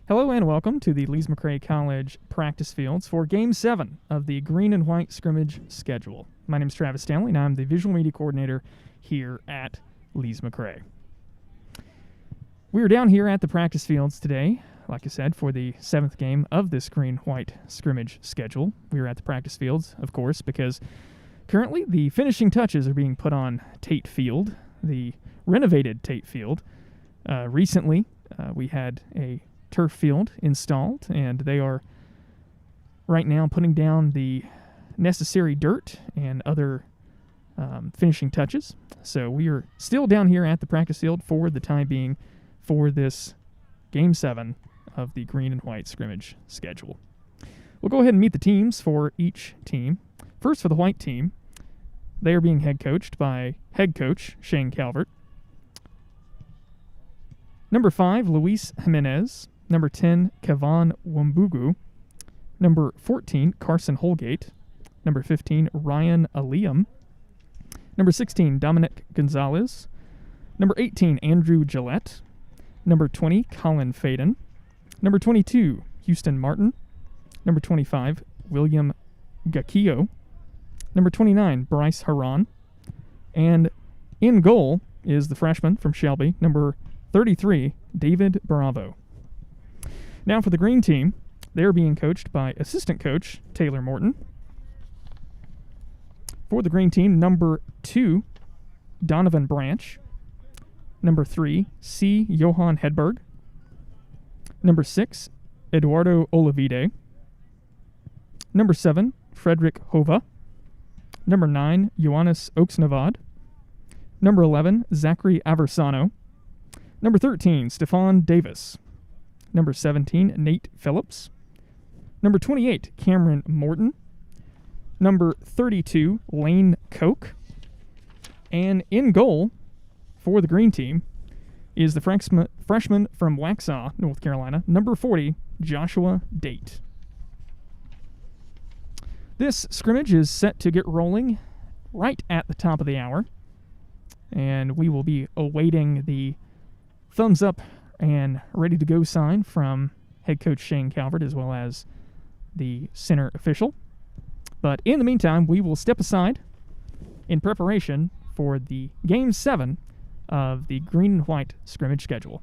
Hello and welcome to the Lees-McRae College practice fields for Game 7 of the green and white scrimmage schedule. My name is Travis Stanley, and I'm the visual media coordinator here at Lees-McRae. We are down here at the practice fields today, like I said, for the 7th game of this green-white scrimmage schedule. We are at the practice fields, of course, because currently the finishing touches are being put on Tate Field, the renovated Tate Field. Recently, we had a turf field installed, and they are right now putting down the necessary dirt and other finishing touches. So we are still down here at the practice field for the time being for this Game 7 of the green and white scrimmage schedule. We'll go ahead and meet the teams for each team. First, for the white team, they are being head coached by head coach Shane Calvert. Number 5, Luis Jimenez. Number 10, Kavan Wambugu. Number 14, Carson Holgate. Number 15, Ryan Aliam. Number 16, Dominic Gonzalez. Number 18, Andrew Gillette. Number 20, Colin Faden. Number 22, Houston Martin. Number 25, William Gakio. Number 29, Bryce Haran. And in goal is the freshman from Shelby, number 33, David Bravo. Now for the green team, they're being coached by assistant coach Taylor Morton. For the green team, number 2, Donovan Branch. Number 3, C. Johan Hedberg. Number 6, Eduardo Olivide. Number 7, Frederick Hova. Number 9, Ioannis Oaksnavad. Number 11, Zachary Aversano. Number 13, Stephon Davis. Number 17, Nate Phillips. Number 28, Cameron Morton. Number 32, Lane Koch. And in goal for the green team is the freshman from Waxhaw, North Carolina, number 40, Joshua Date. This scrimmage is set to get rolling right at the top of the hour, and we will be awaiting the thumbs up and ready to go sign from head coach Shane Calvert as well as the center official. But in the meantime, we will step aside in preparation for the Game 7 of the green and white scrimmage schedule.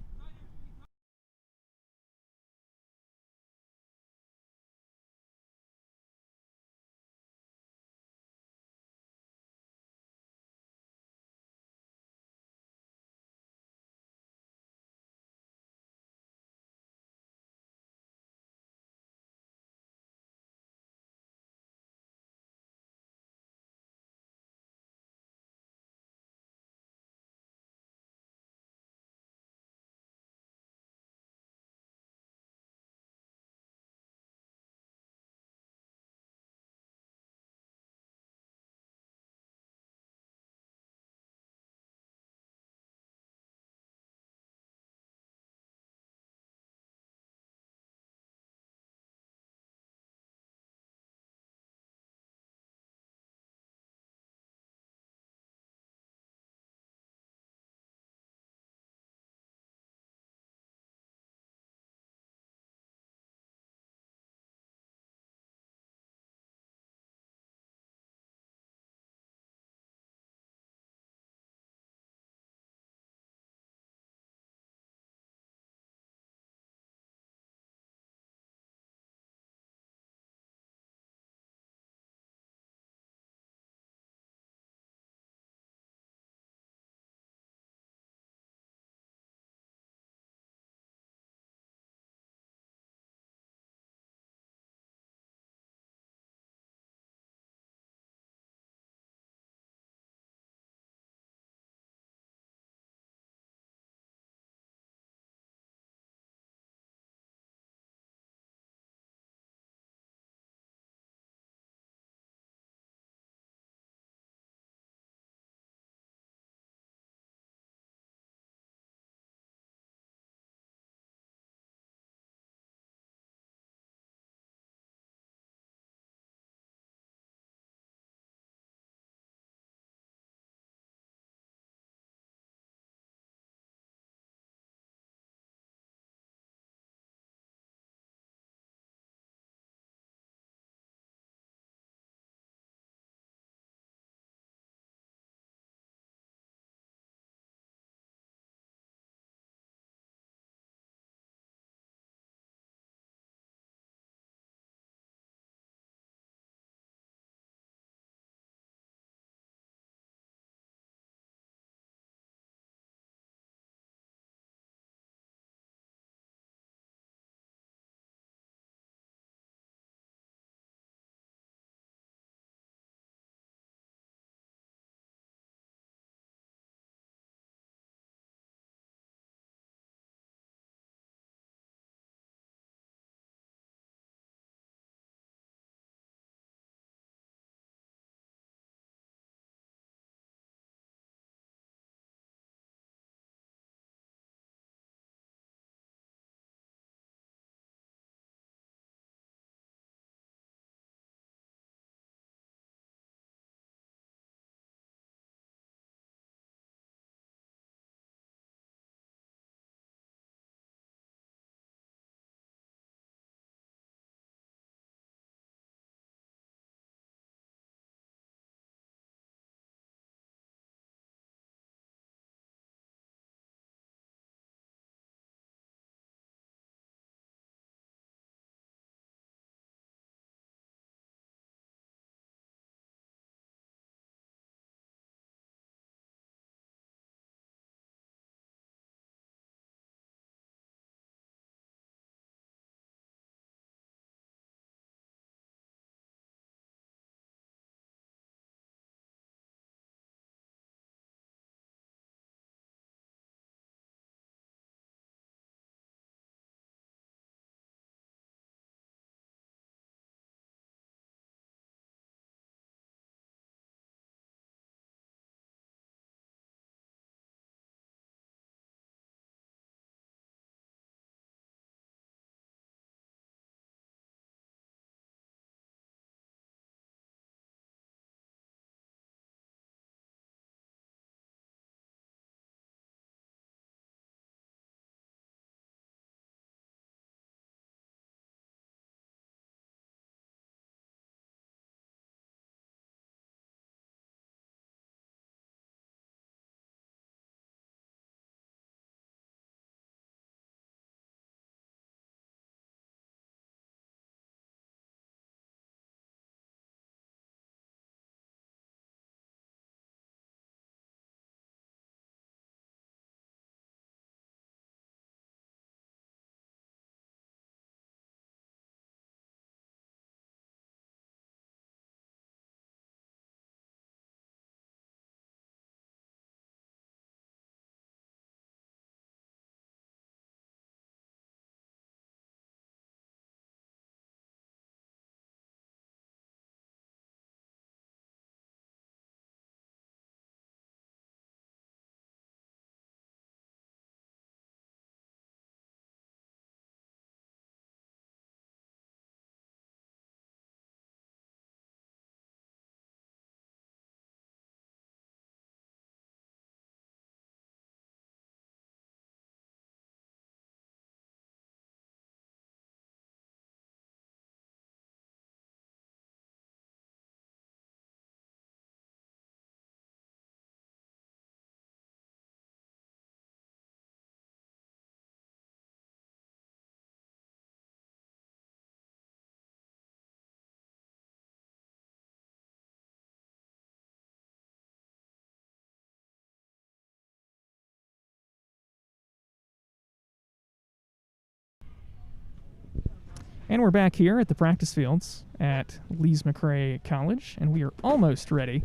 And we're back here at the practice fields at Lees-McRae College, and we are almost ready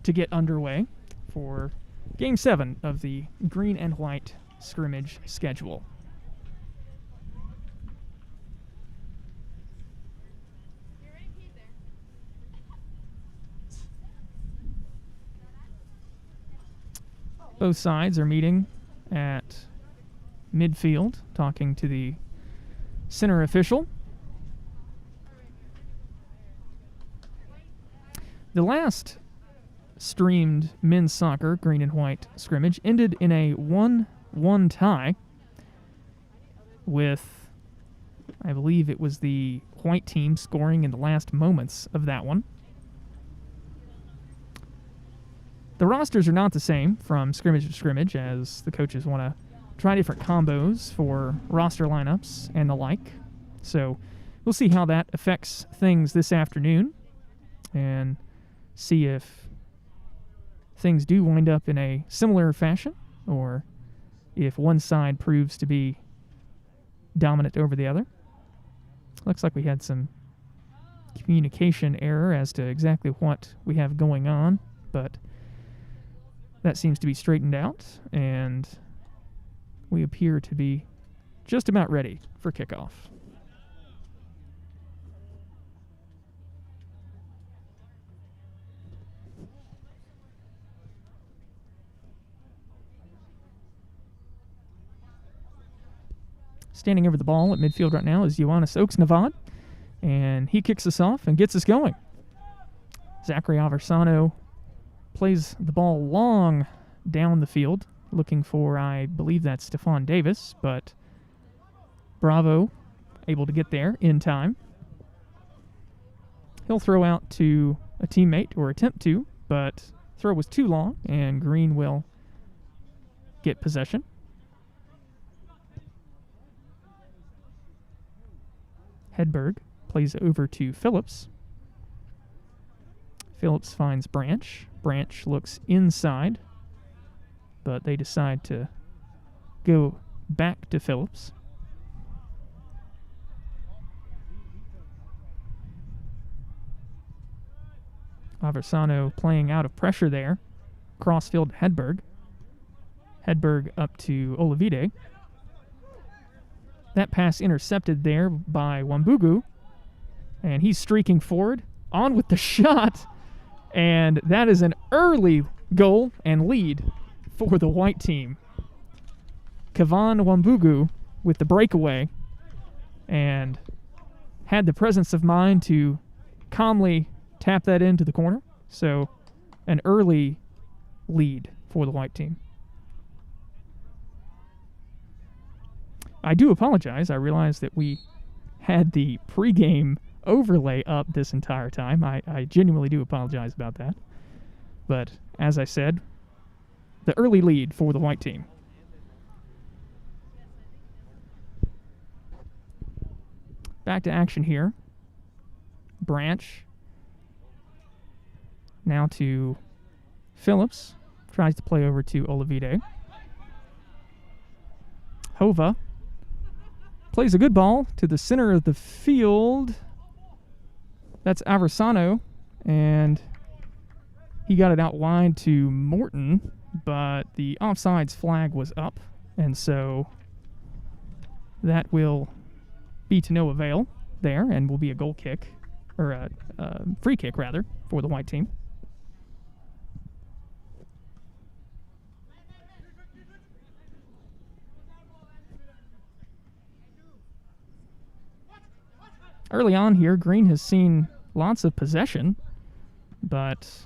to get underway for Game 7 of the green and white scrimmage schedule. Both sides are meeting at midfield, talking to the center official. The last streamed men's soccer green and white scrimmage ended in a 1-1 tie with, I believe it was the white team scoring in the last moments of that one. The rosters are not the same from scrimmage to scrimmage, as the coaches want to try different combos for roster lineups and the like. So we'll see how that affects things this afternoon and see if things do wind up in a similar fashion or if one side proves to be dominant over the other. Looks like we had some communication error as to exactly what we have going on, but that seems to be straightened out, and we appear to be just about ready for kickoff. Standing over the ball at midfield right now is Ioannis Oaks-Navad, and he kicks us off and gets us going. Zachary Aversano plays the ball long down the field, looking for, I believe that's Stefan Davis, but Bravo able to get there in time. He'll throw out to a teammate, or attempt to, but throw was too long, and Green will get possession. Hedberg plays over to Phillips. Phillips finds Branch. Branch looks inside, but they decide to go back to Phillips. Aversano playing out of pressure there. Crossfield Hedberg. Hedberg up to Olivide. That pass intercepted there by Wambugu, and he's streaking forward, on with the shot, and that is an early goal and lead for the white team. Kavan Wambugu with the breakaway, and had the presence of mind to calmly tap that into the corner, so an early lead for the white team. I do apologize. I realized that we had the pregame overlay up this entire time. I genuinely do apologize about that. But as I said, the early lead for the white team. Back to action here. Branch. Now to Phillips. Tries to play over to Olivide. Hova plays a good ball to the center of the field. That's Aversano, and he got it out wide to Morton, but the offsides flag was up, and so that will be to no avail there, and will be a goal kick, or a free kick, rather, for the white team. Early on here, Green has seen lots of possession, but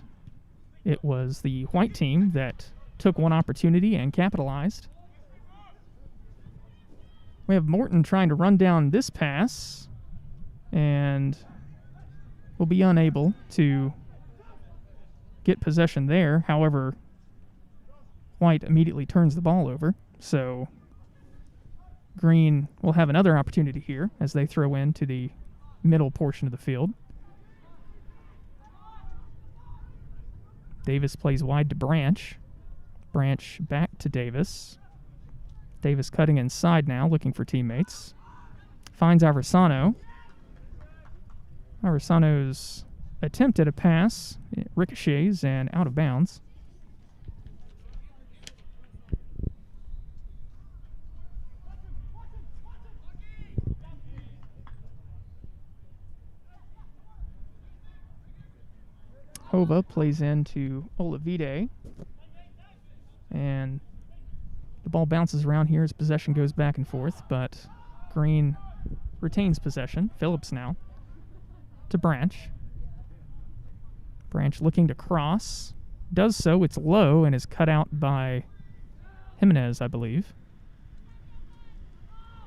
it was the white team that took one opportunity and capitalized. We have Morton trying to run down this pass, and will be unable to get possession there. However, White immediately turns the ball over, so Green will have another opportunity here as they throw into the middle portion of the field. Davis plays wide to Branch. Branch back to Davis. Davis cutting inside now, looking for teammates. Finds Aversano. Arisano's attempt at a pass, it ricochets and out of bounds. Hova plays into Olavide, and the ball bounces around here as possession goes back and forth, but Green retains possession. Phillips now to Branch. Branch looking to cross. Does so. It's low and is cut out by Jimenez, I believe.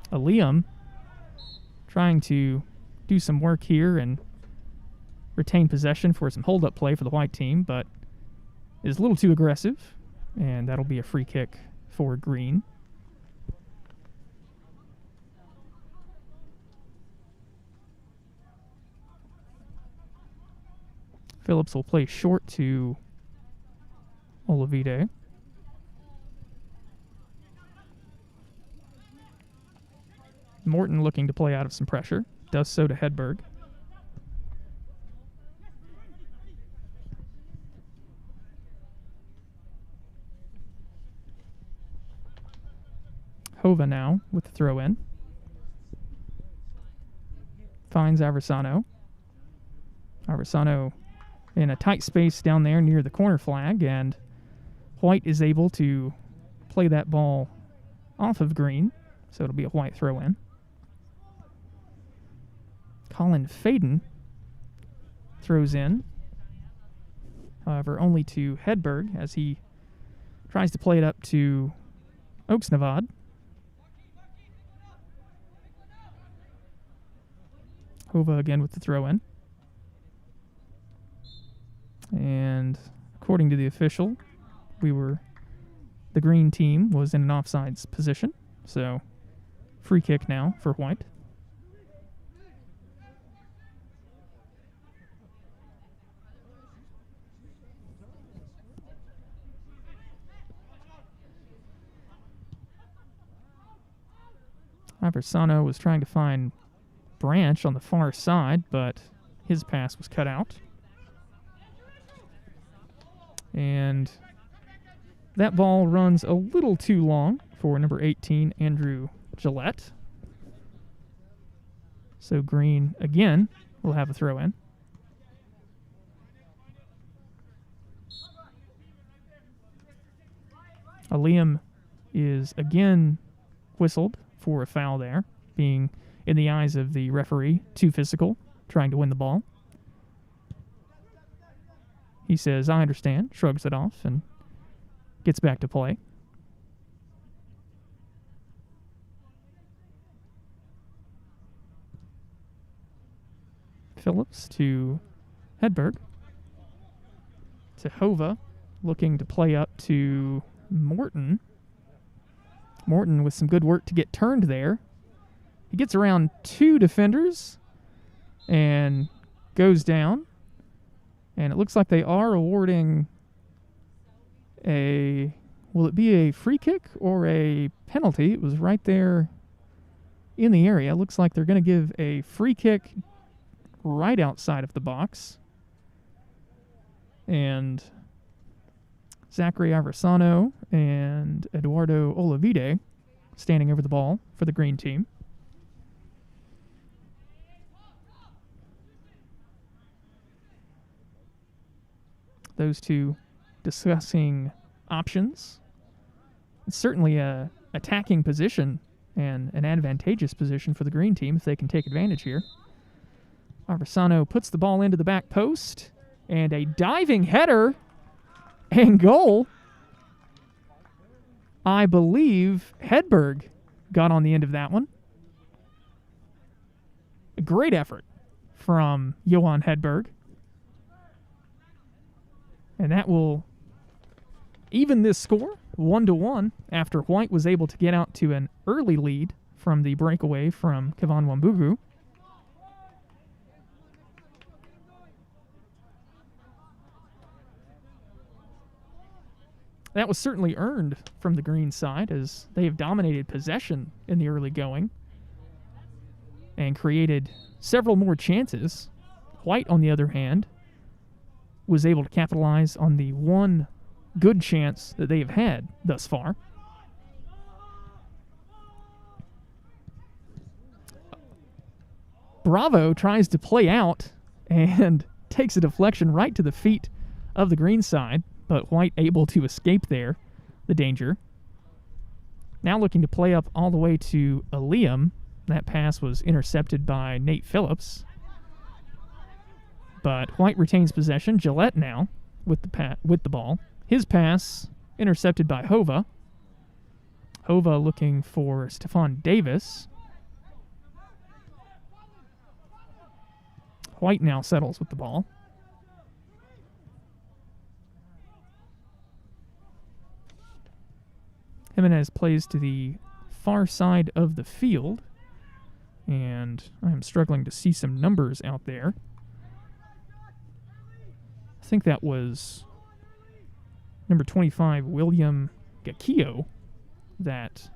Liam trying to do some work here and retain possession for some hold-up play for the white team, but is a little too aggressive, and that'll be a free kick for Green. Phillips will play short to Olavide. Morton looking to play out of some pressure. Does so to Hedberg. Hova now with the throw-in. Finds Aversano. Aversano in a tight space down there near the corner flag, and White is able to play that ball off of Green, so it'll be a White throw-in. Colin Faden throws in, however, only to Hedberg as he tries to play it up to Oaksnavad. Hova again with the throw-in. And according to the official, the green team was in an offsides position, so free kick now for White. Aversano was trying to find Branch on the far side, but his pass was cut out. And that ball runs a little too long for number 18, Andrew Gillette. So Green, again, will have a throw-in. Liam is again whistled for a foul there, being, in the eyes of the referee, too physical, trying to win the ball. He says, "I understand," shrugs it off, and gets back to play. Phillips to Hedberg. To Hova, looking to play up to Morton. Morton with some good work to get turned there. He gets around two defenders and goes down. And it looks like they are awarding will it be a free kick or a penalty? It was right there in the area. It looks like they're going to give a free kick right outside of the box. And Zachary Aversano and Eduardo Olavide standing over the ball for the green team. Those two discussing options. It's certainly a attacking position and an advantageous position for the green team if they can take advantage here. Aversano puts the ball into the back post, and a diving header and goal. I believe Hedberg got on the end of that one. A great effort from Johan Hedberg. And that will even this score 1-1 after White was able to get out to an early lead from the breakaway from Kavan Wambugu. That was certainly earned from the green side, as they have dominated possession in the early going and created several more chances White, on the other hand, was able to capitalize on the one good chance that they have had thus far. Bravo tries to play out and takes a deflection right to the feet of the green side, but White able to escape there, the danger. Now looking to play up all the way to Liam. That pass was intercepted by Nate Phillips. But White retains possession. Gillette now with the ball. His pass intercepted by Hova. Hova looking for Stephon Davis. White now settles with the ball. Jimenez plays to the far side of the field, and I'm struggling to see some numbers out there. I think that was number 25, William Gakio, that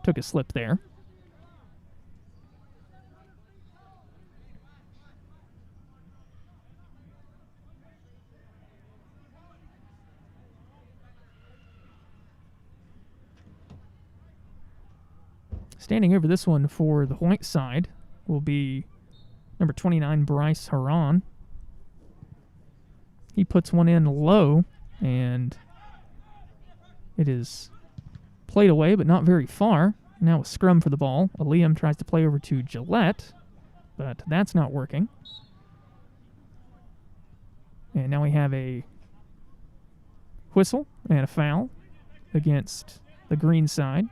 took a slip there. Standing over this one for the White side will be number 29, Bryce Haran. He puts one in low, and it is played away, but not very far. Now a scrum for the ball. Liam tries to play over to Gillette, but that's not working. And now we have a whistle and a foul against the green side.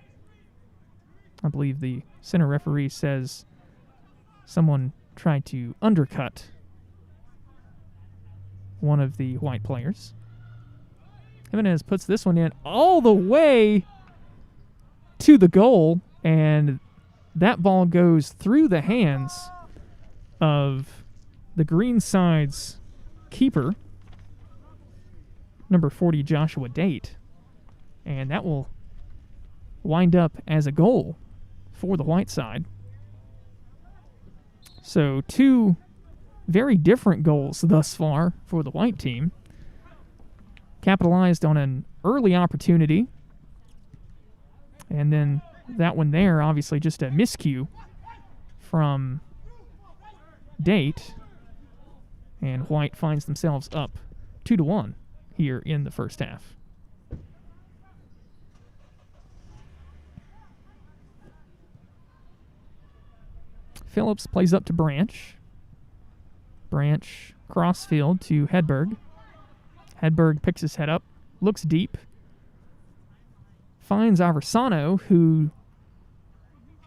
I believe the center referee says someone tried to undercut one of the White players. Jimenez puts this one in all the way to the goal, and that ball goes through the hands of the green side's keeper, number 40, Joshua Date, and that will wind up as a goal for the White side. So 2 very different goals thus far for the White team. Capitalized on an early opportunity, and then that one there, obviously just a miscue from Date, and White finds themselves up 2-1 here in the first half. Phillips plays up to Branch. Branch crossfield to Hedberg. Hedberg picks his head up, looks deep, finds Aversano, who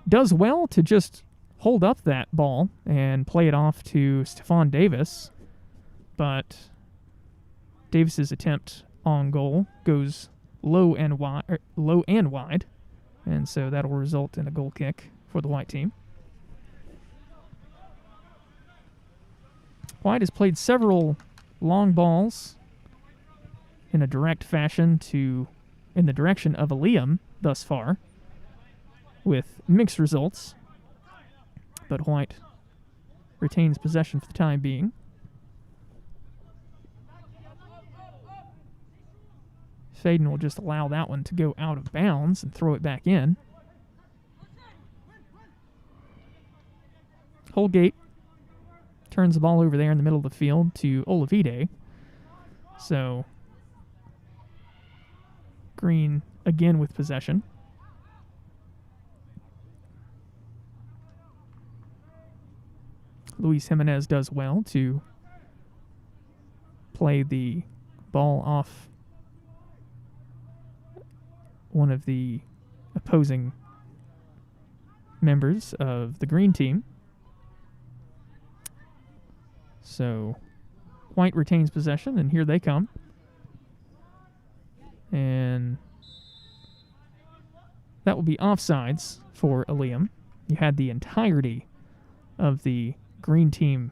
does well to just hold up that ball and play it off to Stephon Davis, but Davis's attempt on goal goes low and wide, and so that'll result in a goal kick for the White team. White has played several long balls in a direct fashion in the direction of Liam thus far, with mixed results, but White retains possession for the time being. Faden will just allow that one to go out of bounds and throw it back in. Holgate turns the ball over there in the middle of the field to Olavide. So Green again with possession. Luis Jimenez does well to play the ball off one of the opposing members of the green team. So White retains possession, and here they come. And that will be offsides for Liam. You had the entirety of the green team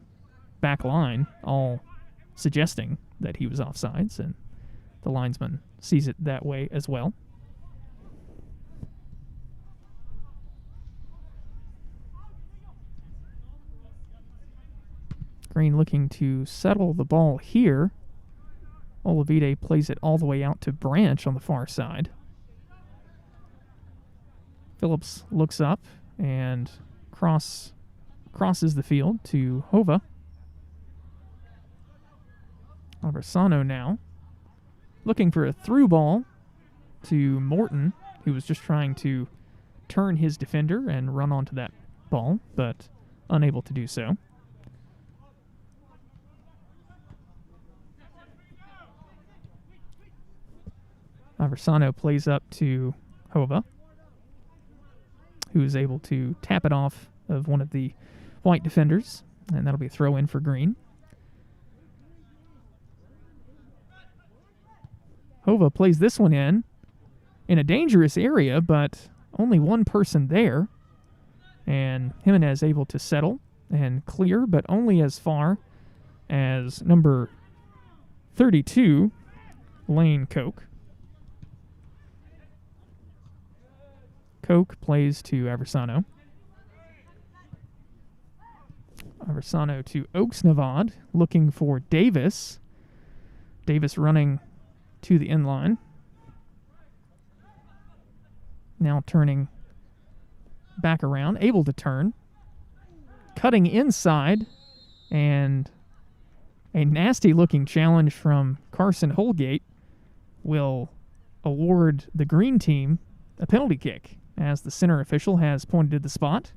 back line all suggesting that he was offsides, and the linesman sees it that way as well. Green looking to settle the ball here. Olavide plays it all the way out to Branch on the far side. Phillips looks up and crosses the field to Hova. Aversano now looking for a through ball to Morton, who was just trying to turn his defender and run onto that ball, but unable to do so. Aversano plays up to Hova, who is able to tap it off of one of the white defenders, and that'll be a throw in for Green. Hova plays this one in a dangerous area, but only one person there, and Jimenez able to settle and clear, but only as far as number 32, Lane Koch. Koch plays to Aversano. Aversano to Oaks-Navad, looking for Davis. Davis running to the end line. Now turning back around, able to turn. Cutting inside, and a nasty-looking challenge from Carson Holgate will award the Green team a penalty kick, as the center official has pointed to the spot.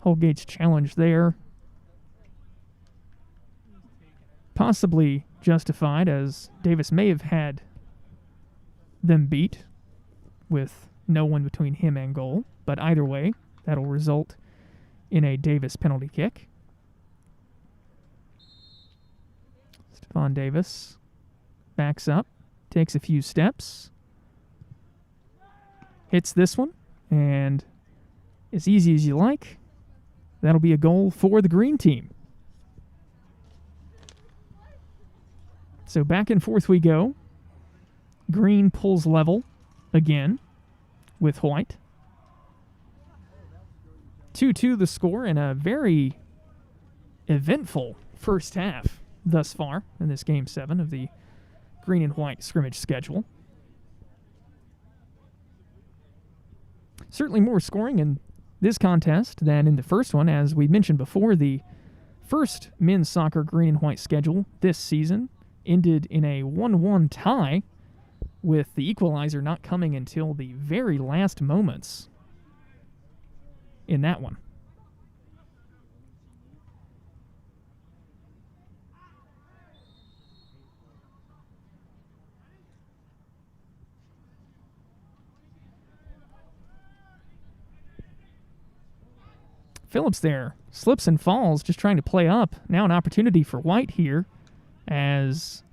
Holgate's challenge there, possibly justified, as Davis may have had them beat with no one between him and goal, but either way, that'll result in a Davis penalty kick. Stephon Davis backs up, takes a few steps, hits this one, and as easy as you like, that'll be a goal for the Green team. So back and forth we go. Green pulls level again with White. 2-2 the score, and a very eventful first half thus far in this Game 7 of the Green and White scrimmage schedule. Certainly more scoring in this contest than in the first one. As we mentioned before, the first men's soccer Green and White schedule this season ended in a 1-1 tie, with the equalizer not coming until the very last moments in that one. Phillips there slips and falls, just trying to play up. Now an opportunity for White here, as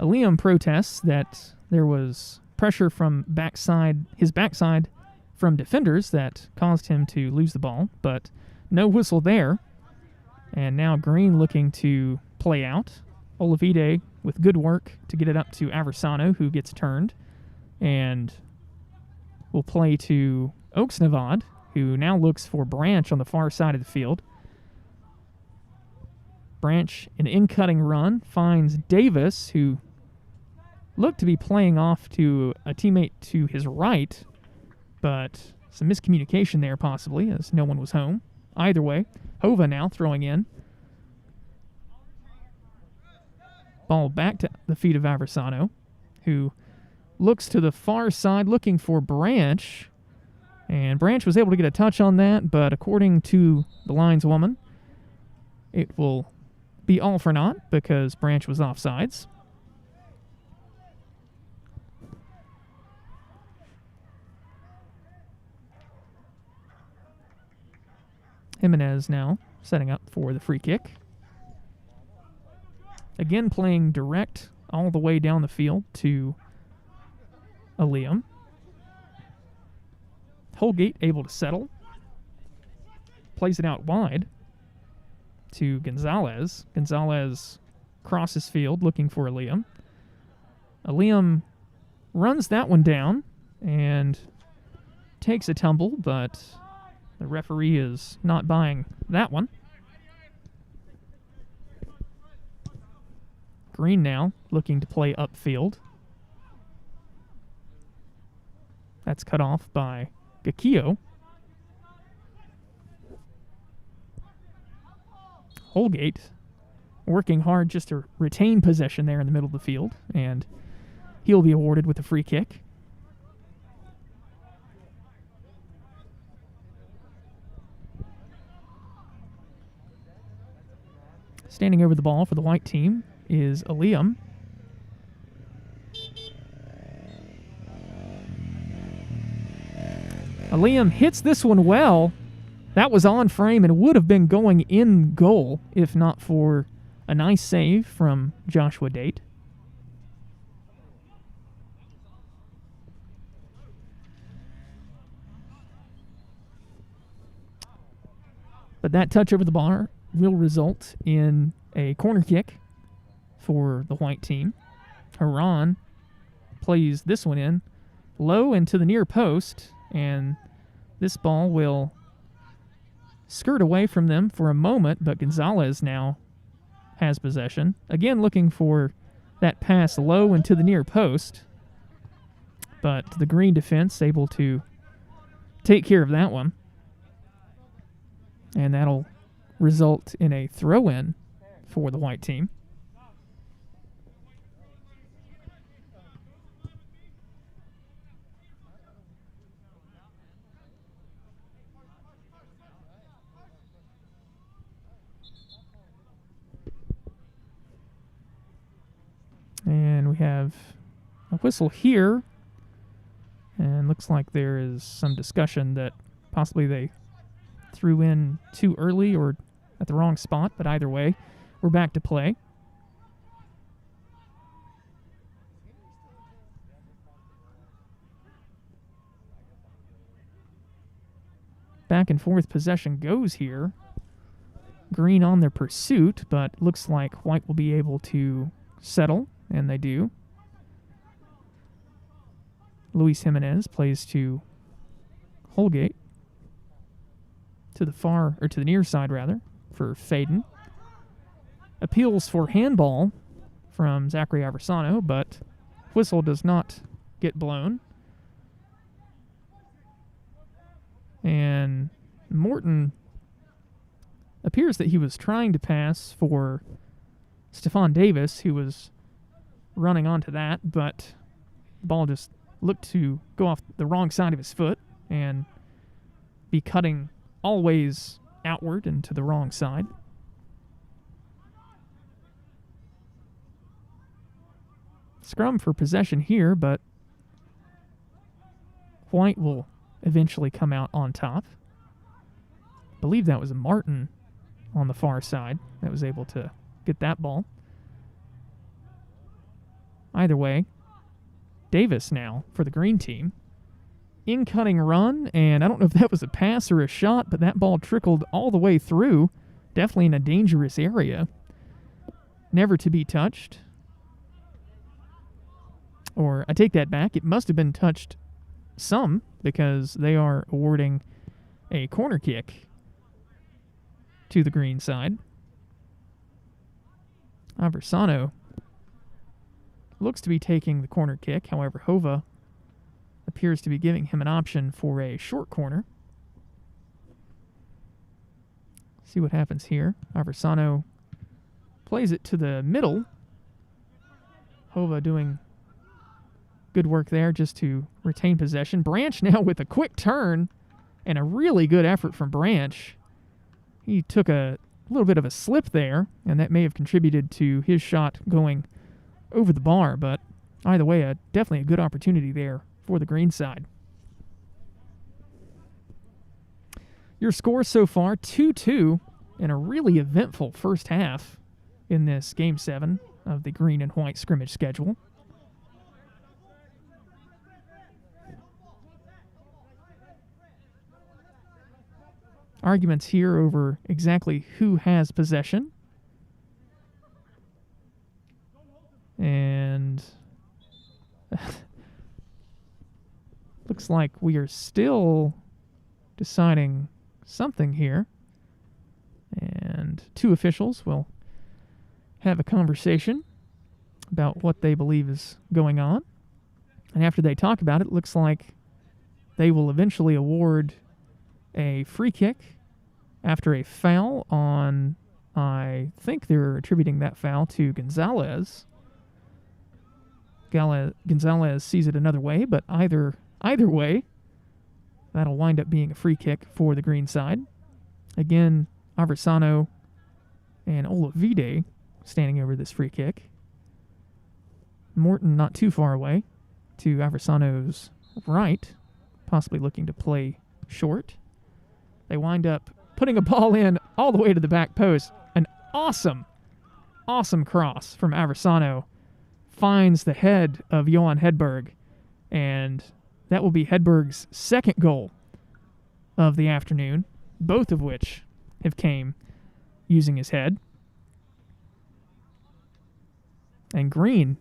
Liam protests that there was pressure from his backside from defenders that caused him to lose the ball, but no whistle there. And now Green looking to play out. Olavide with good work to get it up to Aversano, who gets turned, and will play to Oaks-Navad, who now looks for Branch on the far side of the field. Branch, an in-cutting run, finds Davis, who looked to be playing off to a teammate to his right, but some miscommunication there possibly, as no one was home. Either way, Hova now throwing in. Ball back to the feet of Aversano, who looks to the far side looking for Branch, and Branch was able to get a touch on that, but according to the lineswoman, it will be all for naught because Branch was offsides. Jimenez now setting up for the free kick. Again playing direct all the way down the field to Liam. Holgate able to settle. Plays it out wide to Gonzalez. Gonzalez crosses field looking for Liam. Liam runs that one down, and takes a tumble, but the referee is not buying that one. Green now looking to play upfield. That's cut off by Gakio. Holgate working hard just to retain possession there in the middle of the field, and he'll be awarded with a free kick. Standing over the ball for the white team is Liam. Liam hits this one well. That was on frame and would have been going in goal if not for a nice save from Joshua Date. But that touch over the bar will result in a corner kick for the white team. Haran plays this one in low into the near post, and this ball will skirt away from them for a moment, but Gonzalez now has possession. Again, looking for that pass low into the near post, but the green defense able to take care of that one. And that'll result in a throw-in for the white team. And we have a whistle here, and looks like there is some discussion that possibly they threw in too early or at the wrong spot, but either way, we're back to play. Back and forth possession goes here. Green on their pursuit, but looks like white will be able to settle, and they do. Luis Jimenez plays to Holgate. To the near side, rather, for Faden. Appeals for handball from Zachary Aversano, but whistle does not get blown. And Morton appears that he was trying to pass for Stephon Davis, who was running onto that, but the ball just looked to go off the wrong side of his foot and be cutting always outward and to the wrong side. Scrum for possession here, but white will eventually come out on top. I believe that was Martin on the far side that was able to get that ball. Either way, Davis now for the green team. In-cutting run, and I don't know if that was a pass or a shot, but that ball trickled all the way through, definitely in a dangerous area. Never to be touched. Or, I take that back, it must have been touched some, because they are awarding a corner kick to the green side. Aversano looks to be taking the corner kick, however, Hova appears to be giving him an option for a short corner. See what happens here. Aversano plays it to the middle. Hova doing good work there just to retain possession. Branch now with a quick turn and a really good effort from Branch. He took a little bit of a slip there, and that may have contributed to his shot going over the bar, but either way, definitely a good opportunity there for the green side. Your score so far, 2-2, in a really eventful first half in this Game 7 of the green and white scrimmage schedule. Arguments here over exactly who has possession. And looks like we are still deciding something here. And two officials will have a conversation about what they believe is going on. And after they talk about it, it looks like they will eventually award a free kick after a foul on, I think they're attributing that foul to Gonzalez. Gonzalez sees it another way, but either way, that'll wind up being a free kick for the green side. Again, Aversano and Olavide standing over this free kick. Morton not too far away to Aversano's right, possibly looking to play short. They wind up putting a ball in all the way to the back post. An awesome cross from Aversano finds the head of Johan Hedberg, and that will be Hedberg's second goal of the afternoon, both of which have came using his head. And Green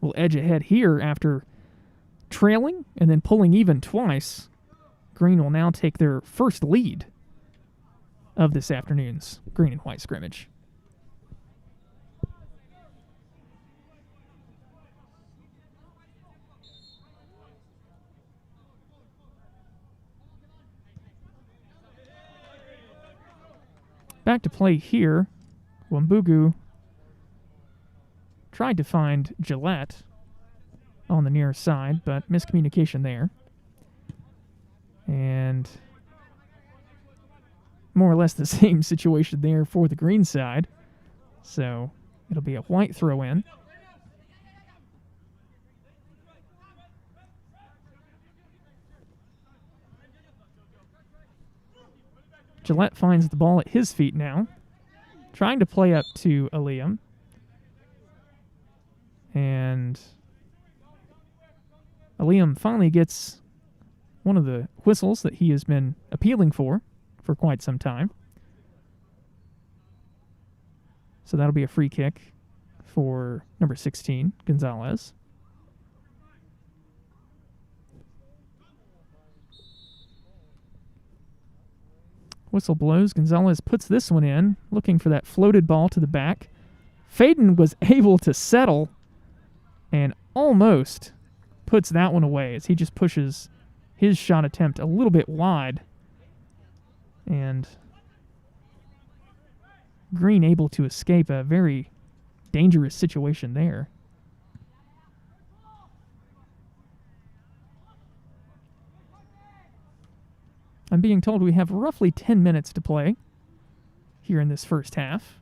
will edge ahead here after trailing and then pulling even twice. Green will now take their first lead of this afternoon's green and white scrimmage. Back to play here. Wambugu tried to find Gillette on the near side, but miscommunication there. And more or less the same situation there for the green side. So it'll be a white throw in. Gillette finds the ball at his feet now, trying to play up to Aliam. And Aliam finally gets one of the whistles that he has been appealing for quite some time. So that'll be a free kick for number 16, Gonzalez. Whistle blows. Gonzalez puts this one in, looking for that floated ball to the back. Faden was able to settle and almost puts that one away as he just pushes his shot attempt a little bit wide. And Green able to escape a very dangerous situation there. I'm being told we have roughly 10 minutes to play here in this first half.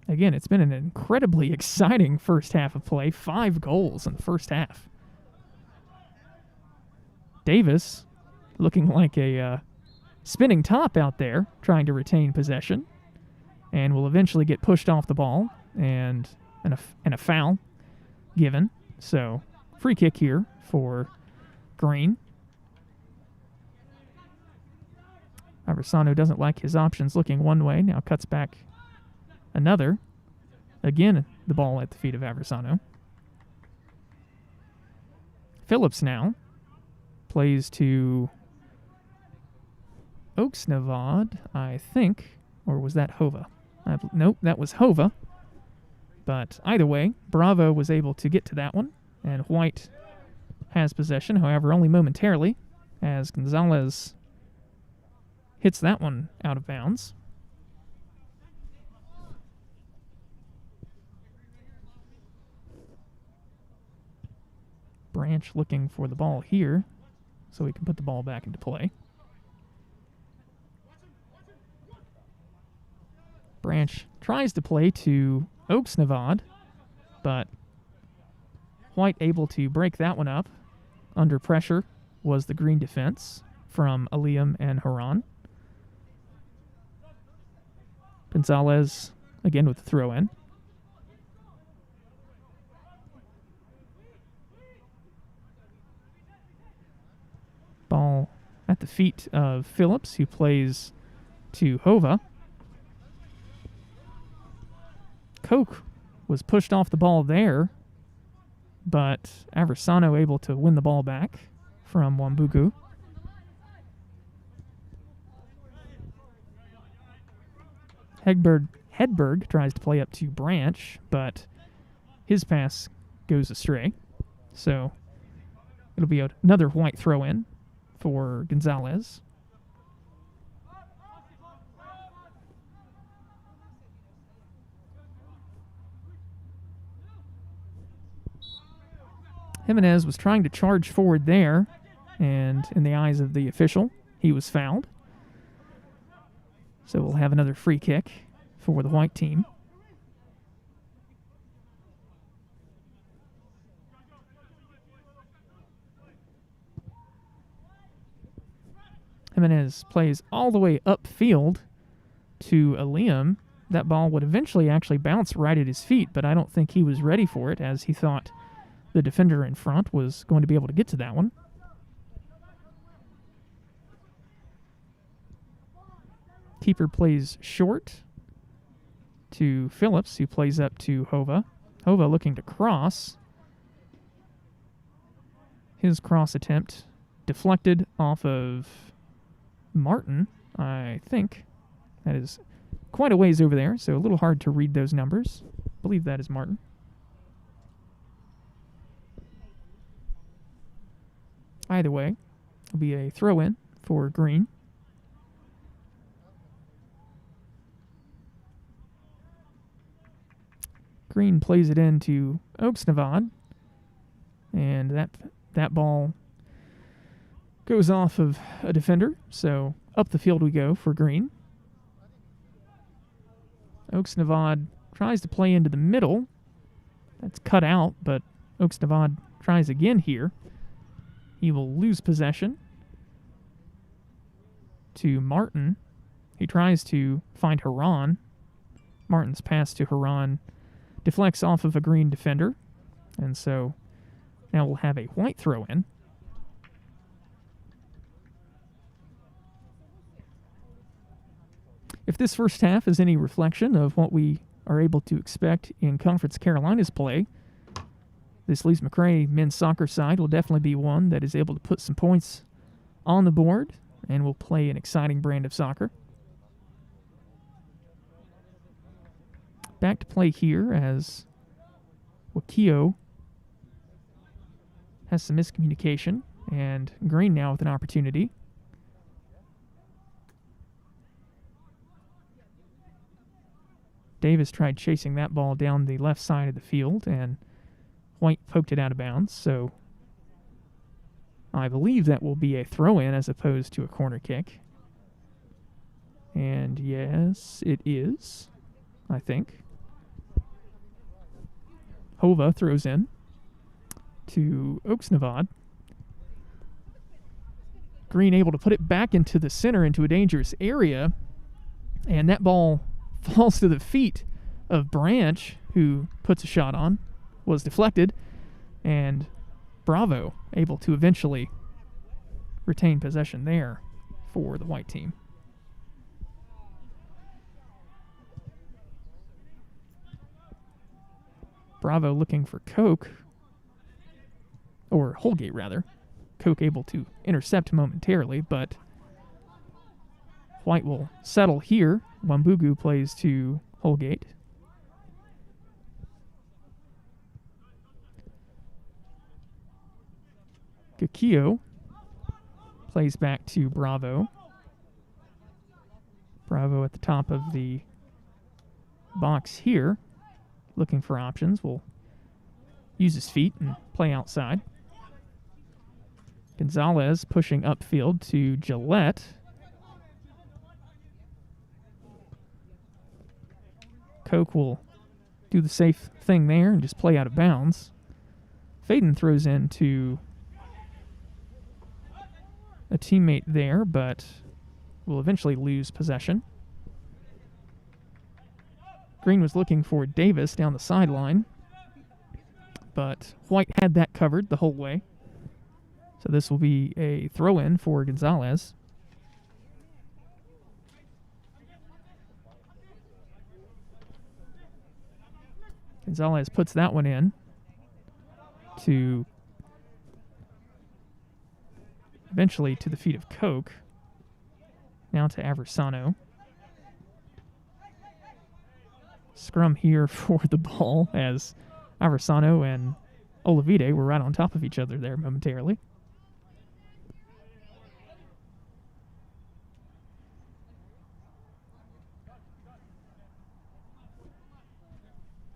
Again, it's been an incredibly exciting first half of play. 5 goals in the first half. Davis looking like a spinning top out there, trying to retain possession, and will eventually get pushed off the ball and a foul given. So free kick here for Green. Aversano doesn't like his options looking one way, now cuts back another. Again, the ball at the feet of Aversano. Phillips now plays to Oaksnavad, I think, or was that Hova? Nope, that was Hova. But either way, Bravo was able to get to that one, and White has possession, however, only momentarily, as Gonzalez hits that one out of bounds. Branch looking for the ball here, so he can put the ball back into play. Branch tries to play to Oaksnavad, but White able to break that one up. Under pressure was the Green defense from Aliam and Haran. Gonzalez again with the throw-in. Ball at the feet of Phillips, who plays to Hova. Koch was pushed off the ball there, but Aversano able to win the ball back from Wambugu. Hedberg tries to play up to Branch, but his pass goes astray. So it'll be another white throw-in for Gonzalez. Jimenez was trying to charge forward there, and in the eyes of the official, he was fouled. So we'll have another free kick for the white team. Jimenez plays all the way upfield to Liam. That ball would eventually actually bounce right at his feet, but I don't think he was ready for it, as he thought the defender in front was going to be able to get to that one. Keeper plays short to Phillips, who plays up to Hova. Hova looking to cross. His cross attempt deflected off of Martin, I think. That is quite a ways over there, so a little hard to read those numbers. I believe that is Martin. Either way, it'll be a throw-in for Green. Green plays it into Oaks-Navad, and that ball goes off of a defender, so up the field we go for Green. Oaks-Navad tries to play into the middle. That's cut out, but Oaks-Navad tries again here. He will lose possession to Martin. He tries to find Haran. Martin's pass to Haran deflects off of a Green defender, and so now we'll have a white throw-in. If this first half is any reflection of what we are able to expect in Conference Carolinas play, this Lees-McRae men's soccer side will definitely be one that is able to put some points on the board and will play an exciting brand of soccer. Back to play here as Wakio has some miscommunication, and Green now with an opportunity. Davis tried chasing that ball down the left side of the field, and White poked it out of bounds, so I believe that will be a throw-in as opposed to a corner kick. And yes, it is, I think. Hova throws in to Oaks-Navad. Green able to put it back into the center, into a dangerous area, and that ball falls to the feet of Branch, who puts a shot on. Was deflected, and Bravo able to eventually retain possession there for the white team. Bravo looking for Koch, or Holgate rather. Koch able to intercept momentarily, but White will settle here. Wambugu plays to Holgate. Gakio plays back to Bravo. Bravo at the top of the box here, looking for options. Will use his feet and play outside. Gonzalez pushing upfield to Gillette. Koch will do the safe thing there and just play out of bounds. Faden throws in to a teammate there, but will eventually lose possession. Green was looking for Davis down the sideline, but White had that covered the whole way. So this will be a throw-in for Gonzalez. Gonzalez puts that one in. to eventually to the feet of Koch. Now to Aversano. Scrum here for the ball as Aversano and Olavide were right on top of each other there momentarily.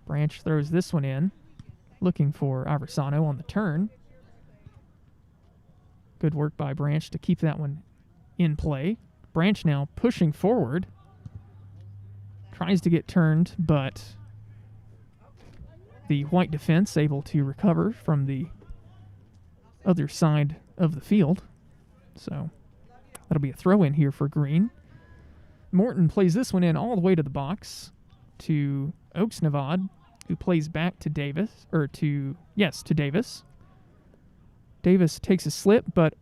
Branch throws this one in, looking for Aversano on the turn. Good work by Branch to keep that one in play. Branch now pushing forward. Tries to get turned, but the White defense able to recover from the other side of the field. So that'll be a throw in here for Green. Morton plays this one in all the way to the box to Oaks-Navad, who plays back to Davis, to Davis. Davis takes a slip, but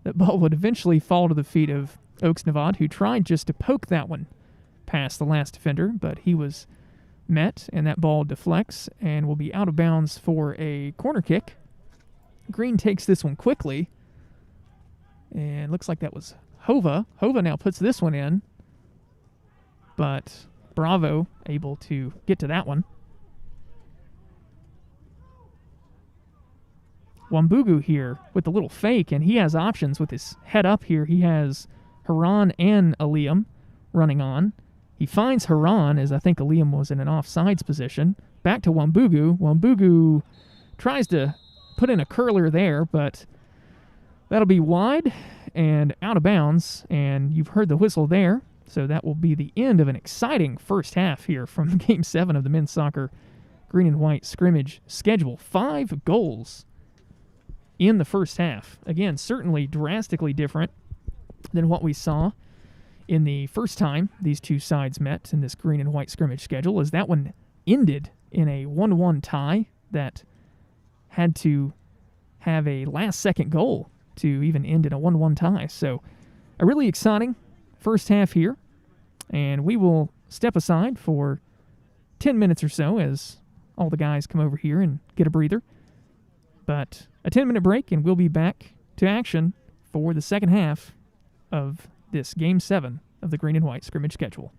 that ball would eventually fall to the feet of Oaks-Navad, who tried just to poke that one past the last defender, but he was met, and that ball deflects and will be out of bounds for a corner kick. Green takes this one quickly, and looks like that was Hova. Hova now puts this one in, but Bravo able to get to that one. Wambugu here with the little fake, and he has options with his head up here. He has Haran and Aliam running on. He finds Haran, as I think Aliam was in an offsides position. Back to Wambugu. Wambugu tries to put in a curler there, but that'll be wide and out of bounds, and you've heard the whistle there. So that will be the end of an exciting first half here from Game 7 of the men's soccer green and white scrimmage schedule. 5 goals in the first half. Again, certainly drastically different than what we saw in the first time these two sides met in this green and white scrimmage schedule, as that one ended in a 1-1 tie that had to have a last-second goal to even end in a 1-1 tie. So a really exciting first half here, and we will step aside for 10 minutes or so as all the guys come over here and get a breather. But a 10-minute break, and we'll be back to action for the second half of this Game 7 of the green and white scrimmage schedule.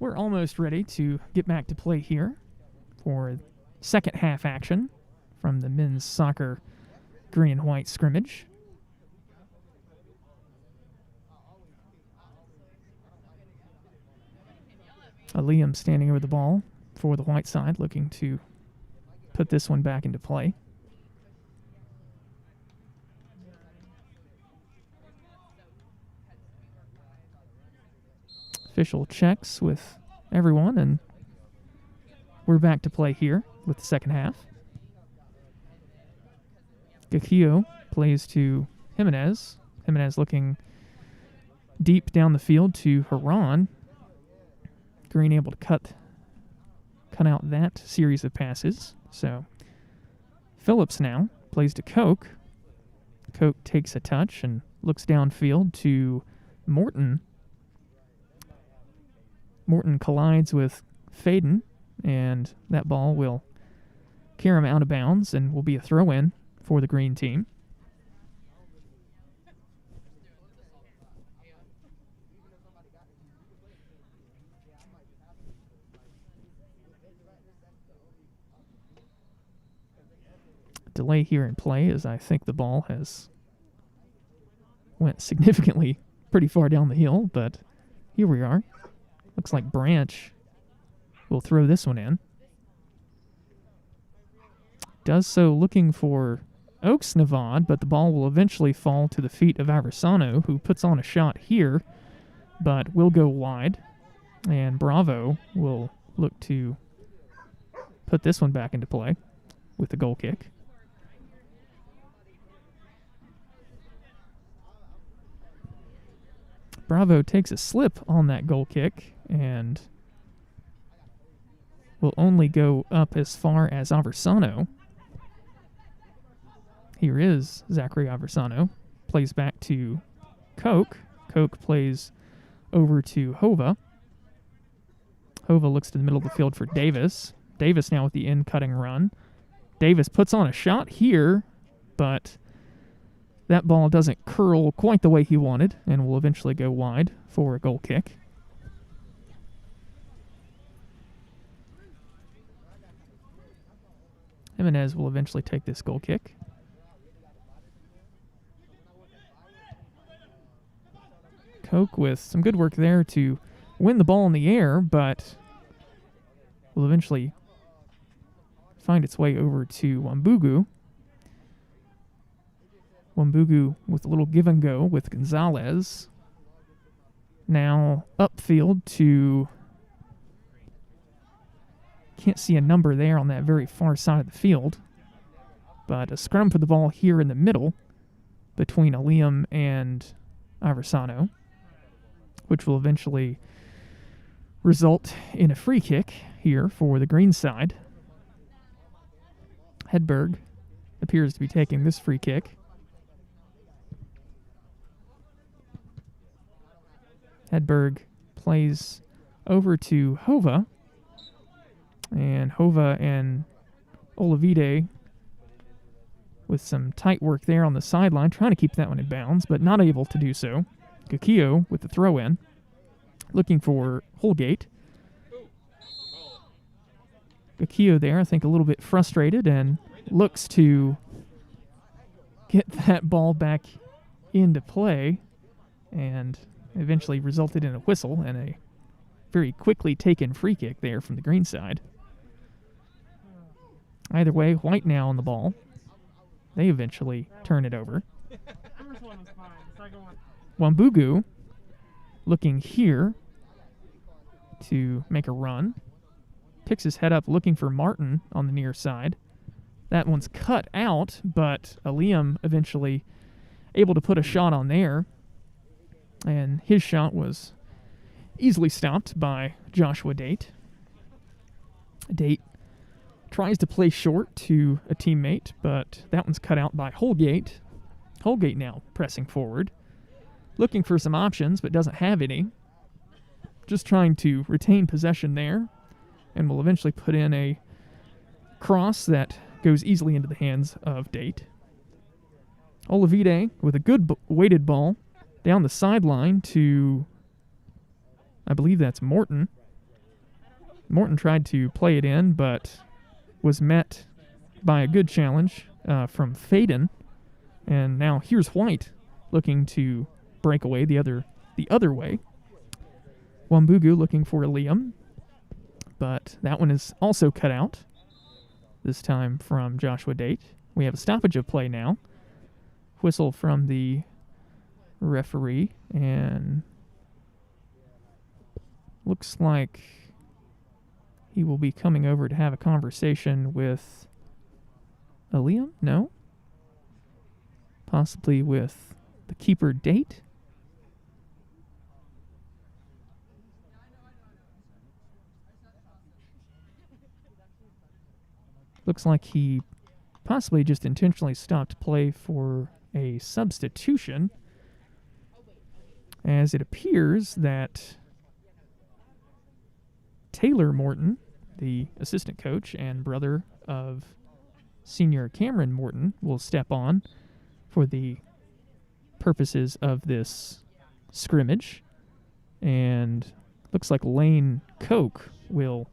We're almost ready to get back to play here for second half action from the men's soccer green and white scrimmage. Liam standing over the ball for the white side, looking to put this one back into play. Official checks with everyone, and we're back to play here with the second half. Gakio plays to Jimenez. Jimenez looking deep down the field to Haran. Green able to cut out that series of passes. So Phillips now plays to Koch. Koch takes a touch and looks downfield to Morton. Morton collides with Faden, and that ball will carry him out of bounds and will be a throw-in for the green team. Delay here in play, as I think the ball has went significantly pretty far down the hill, but here we are. Looks like Branch will throw this one in. Does so looking for Oaks Navad, but the ball will eventually fall to the feet of Aversano, who puts on a shot here, but will go wide. And Bravo will look to put this one back into play with the goal kick. Bravo takes a slip on that goal kick and will only go up as far as Aversano. Here is Zachary Aversano. Plays back to Koch. Koch plays over to Hova. Hova looks to the middle of the field for Davis. Davis now with the in-cutting run. Davis puts on a shot here, but that ball doesn't curl quite the way he wanted and will eventually go wide for a goal kick. Jimenez will eventually take this goal kick. Koch with some good work there to win the ball in the air, but will eventually find its way over to Wambugu. Wambugu with a little give and go with Gonzalez. Now upfield to... Can't see a number there on that very far side of the field. But a scrum for the ball here in the middle between Liam and Aversano, which will eventually result in a free kick here for the green side. Hedberg appears to be taking this free kick. Hedberg plays over to Hova. And Hova and Olavide with some tight work there on the sideline, trying to keep that one in bounds, but not able to do so. Gakio with the throw-in, looking for Holgate. Gakio there, I think, a little bit frustrated and looks to get that ball back into play, and eventually resulted in a whistle and a very quickly taken free kick there from the green side. Either way, White now on the ball. They eventually turn it over. Wambugu looking here to make a run. Picks his head up looking for Martin on the near side. That one's cut out, but Liam eventually able to put a shot on there. And his shot was easily stopped by Joshua Date. Date tries to play short to a teammate, but that one's cut out by Holgate. Holgate now pressing forward, looking for some options, but doesn't have any. Just trying to retain possession there, and will eventually put in a cross that goes easily into the hands of Date. Olavide with a good weighted ball down the sideline to, I believe that's Morton. Morton tried to play it in, but was met by a good challenge from Faden. And now here's White looking to break away the other way. Wambugu looking for Liam, but that one is also cut out, this time from Joshua Date. We have a stoppage of play now. Whistle from the referee, and looks like he will be coming over to have a conversation with Liam? No? Possibly with the keeper Date? Looks like he possibly just intentionally stopped play for a substitution, as it appears that Taylor Morton, the assistant coach and brother of senior Cameron Morton, will step on for the purposes of this scrimmage. And looks like Lane Koch will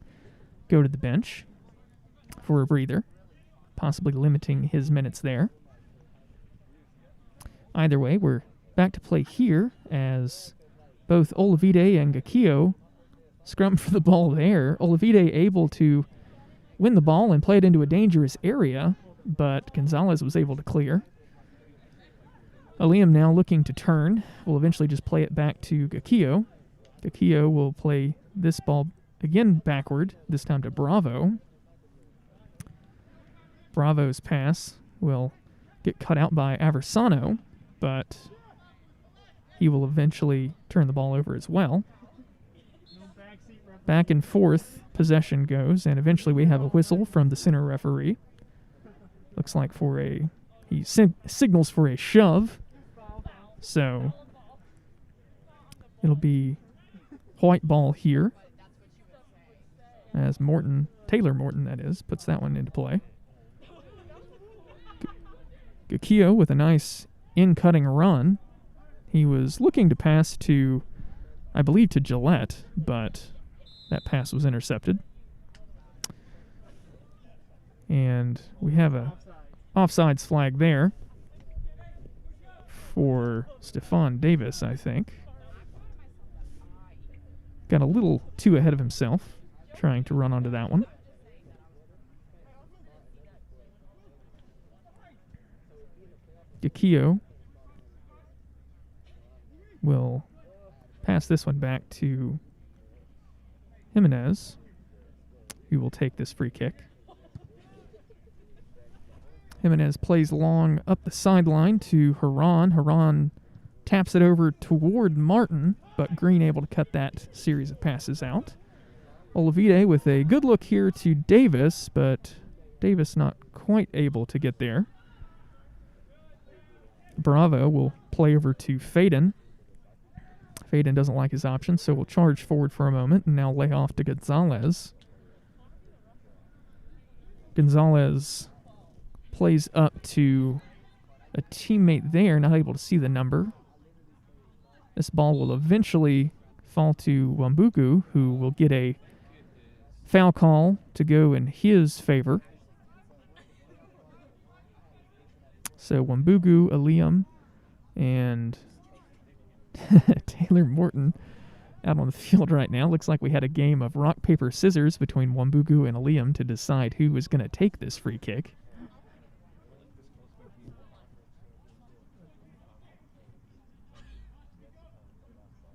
go to the bench for a breather, possibly limiting his minutes there. Either way, we're back to play here as both Olavide and Gakio scrum for the ball there. Olavide able to win the ball and play it into a dangerous area, but Gonzalez was able to clear. Liam now looking to turn. Will eventually just play it back to Gakio. Gakio will play this ball again backward, this time to Bravo. Bravo's pass will get cut out by Aversano, but he will eventually turn the ball over as well. Back and forth possession goes, and eventually we have a whistle from the center referee. Looks like he signals for a shove, so it'll be white ball here as Taylor Morton that is, puts that one into play. Gakio with a nice in-cutting run. He was looking to pass to, I believe, to Gillette, but that pass was intercepted. And we have a offsides flag there for Stephon Davis, I think. Got a little too ahead of himself, trying to run onto that one. Gakio will pass this one back to Jimenez, who will take this free kick. Jimenez plays long up the sideline to Haran. Haran taps it over toward Martin, but Green able to cut that series of passes out. Olavide with a good look here to Davis, but Davis not quite able to get there. Bravo will play over to Faden. Faden doesn't like his options, so will charge forward for a moment and now lay off to Gonzalez. Gonzalez plays up to a teammate there, not able to see the number. This ball will eventually fall to Wambugu, who will get a foul call to go in his favor. So Wambugu, Liam, and Taylor Morton out on the field right now. Looks like we had a game of rock, paper, scissors between Wambugu and Liam to decide who was going to take this free kick.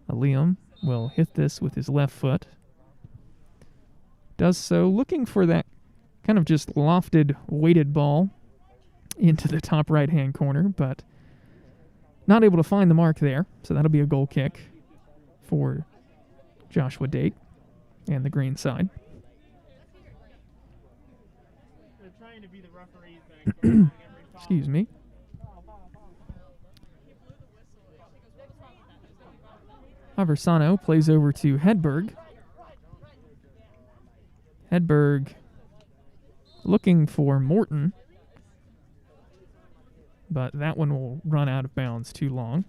Liam will hit this with his left foot. Does so looking for that kind of just lofted, weighted ball into the top right-hand corner, but not able to find the mark there. So that'll be a goal kick for Joshua Date and the green side. Excuse me. Aversano plays over to Hedberg. Hedberg looking for Morton, but that one will run out of bounds too long.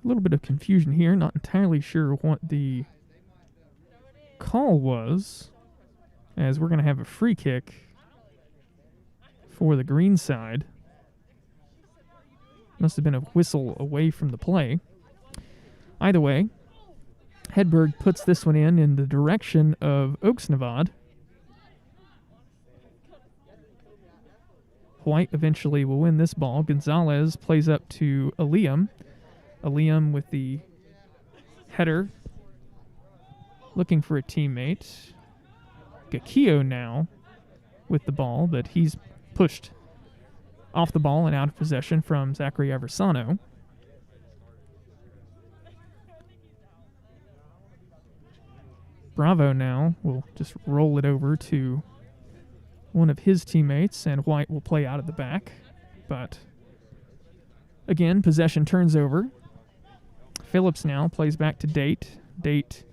little bit of confusion here. Not entirely sure what the call was, as we're going to have a free kick for the green side. Must have been a whistle away from the play. Either way, Hedberg puts this one in the direction of Oaks-Navad. White eventually will win this ball. Gonzalez plays up to Aliam. Aliam with the header, looking for a teammate. Gakio now with the ball, but he's pushed off the ball and out of possession from Zachary Aversano. Bravo now will just roll it over to one of his teammates, and White will play out of the back. But again, possession turns over. Phillips now plays back to Date. Date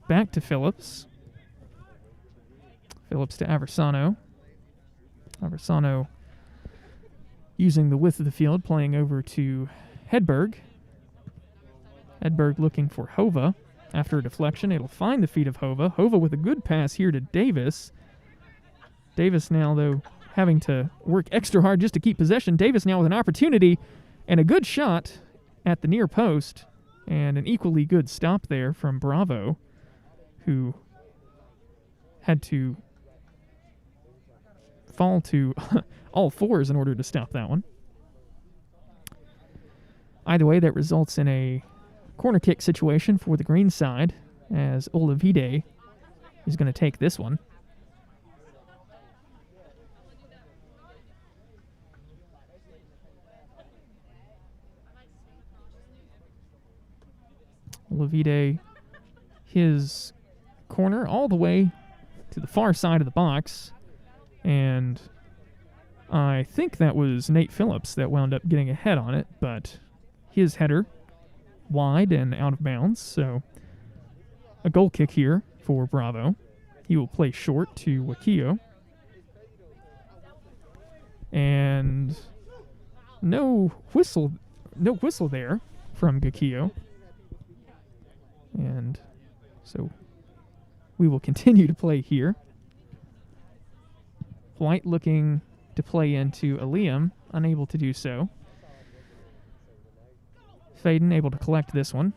back to Phillips. Phillips to Aversano. Aversano using the width of the field, playing over to Hedberg. Hedberg looking for Hova. After a deflection, it'll find the feet of Hova. Hova with a good pass here to Davis. Davis now, though, having to work extra hard just to keep possession. Davis now with an opportunity and a good shot at the near post, and an equally good stop there from Bravo, who had to fall to all fours in order to stop that one. Either way, that results in a corner kick situation for the green side, as Olavide is going to take this one. Olavide, his corner all the way to the far side of the box, and I think that was Nate Phillips that wound up getting a head on it, but his header wide and out of bounds, so a goal kick here for Bravo. He will play short to Wakio. And no whistle there from Gakio. And so we will continue to play here. White looking to play into Aliam, unable to do so. Faden able to collect this one,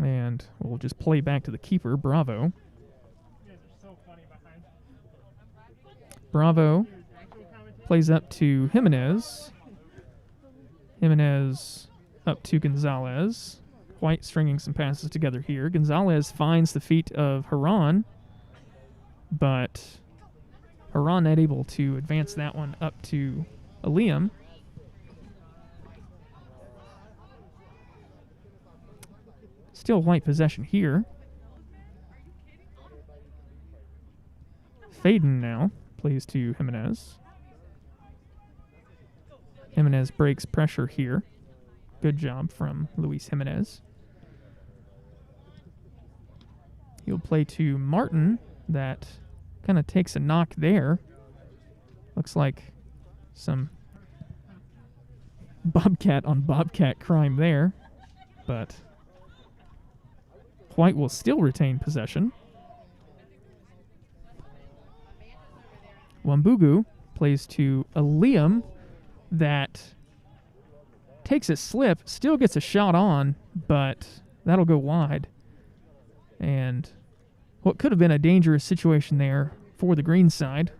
and we'll just play back to the keeper, Bravo. Bravo plays up to Jimenez. Jimenez up to Gonzalez. White stringing some passes together here. Gonzalez finds the feet of Haran, but Haran not able to advance that one up to Aliam. Still White possession here. Faden now plays to Jimenez. Jimenez breaks pressure here. Good job from Luis Jimenez. He'll play to Martin. That kind of takes a knock there. Looks like some Bobcat on Bobcat crime there. But White will still retain possession. Wambugu plays to Aliam. That takes a slip, still gets a shot on, but that'll go wide. And what could have been a dangerous situation there for the green side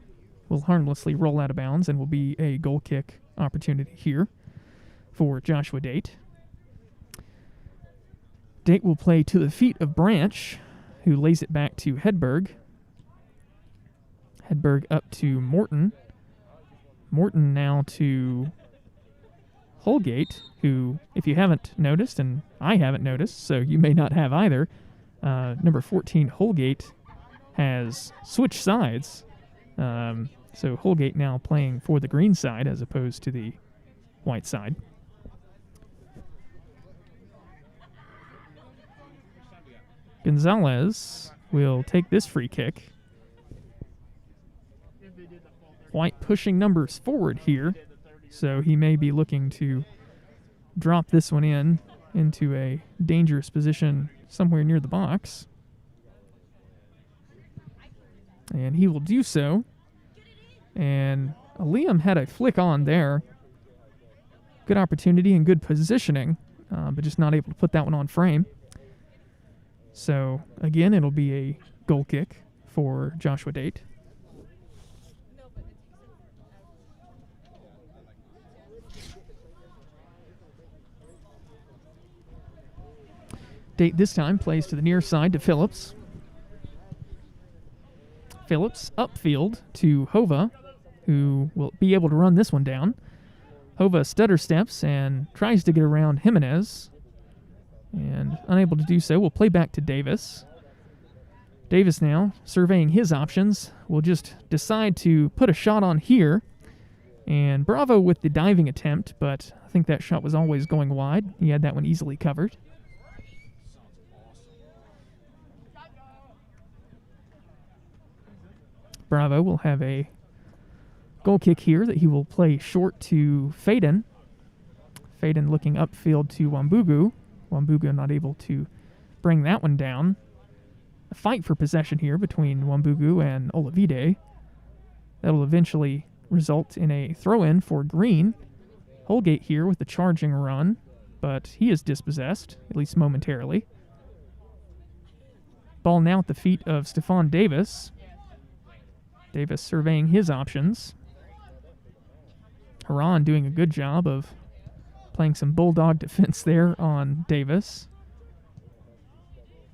will harmlessly roll out of bounds and will be a goal kick opportunity here for Joshua Date. Date will play to the feet of Branch, who lays it back to Hedberg. Hedberg up to Morton. Morton now to Holgate, who, if you haven't noticed, and I haven't noticed, so you may not have either, number 14, Holgate, has switched sides. So Holgate now playing for the green side as opposed to the white side. Gonzalez will take this free kick. White pushing numbers forward here, so he may be looking to drop this one in into a dangerous position somewhere near the box. And he will do so. And Liam had a flick on there. Good opportunity and good positioning, but just not able to put that one on frame. So, again, it'll be a goal kick for Joshua Date. Date this time plays to the near side to Phillips. Phillips upfield to Hova, who will be able to run this one down. Hova stutter steps and tries to get around Jimenez, and unable to do so, will play back to Davis. Davis now, surveying his options, will just decide to put a shot on here, and Bravo with the diving attempt, but I think that shot was always going wide. He had that one easily covered. Bravo will have a goal kick here that he will play short to Faden. Faden looking upfield to Wambugu. Wambugu not able to bring that one down. A fight for possession here between Wambugu and Olavide. That'll eventually result in a throw-in for Green. Holgate here with the charging run, but he is dispossessed, at least momentarily. Ball now at the feet of Stephon Davis. Davis surveying his options. Haran doing a good job of playing some bulldog defense there on Davis.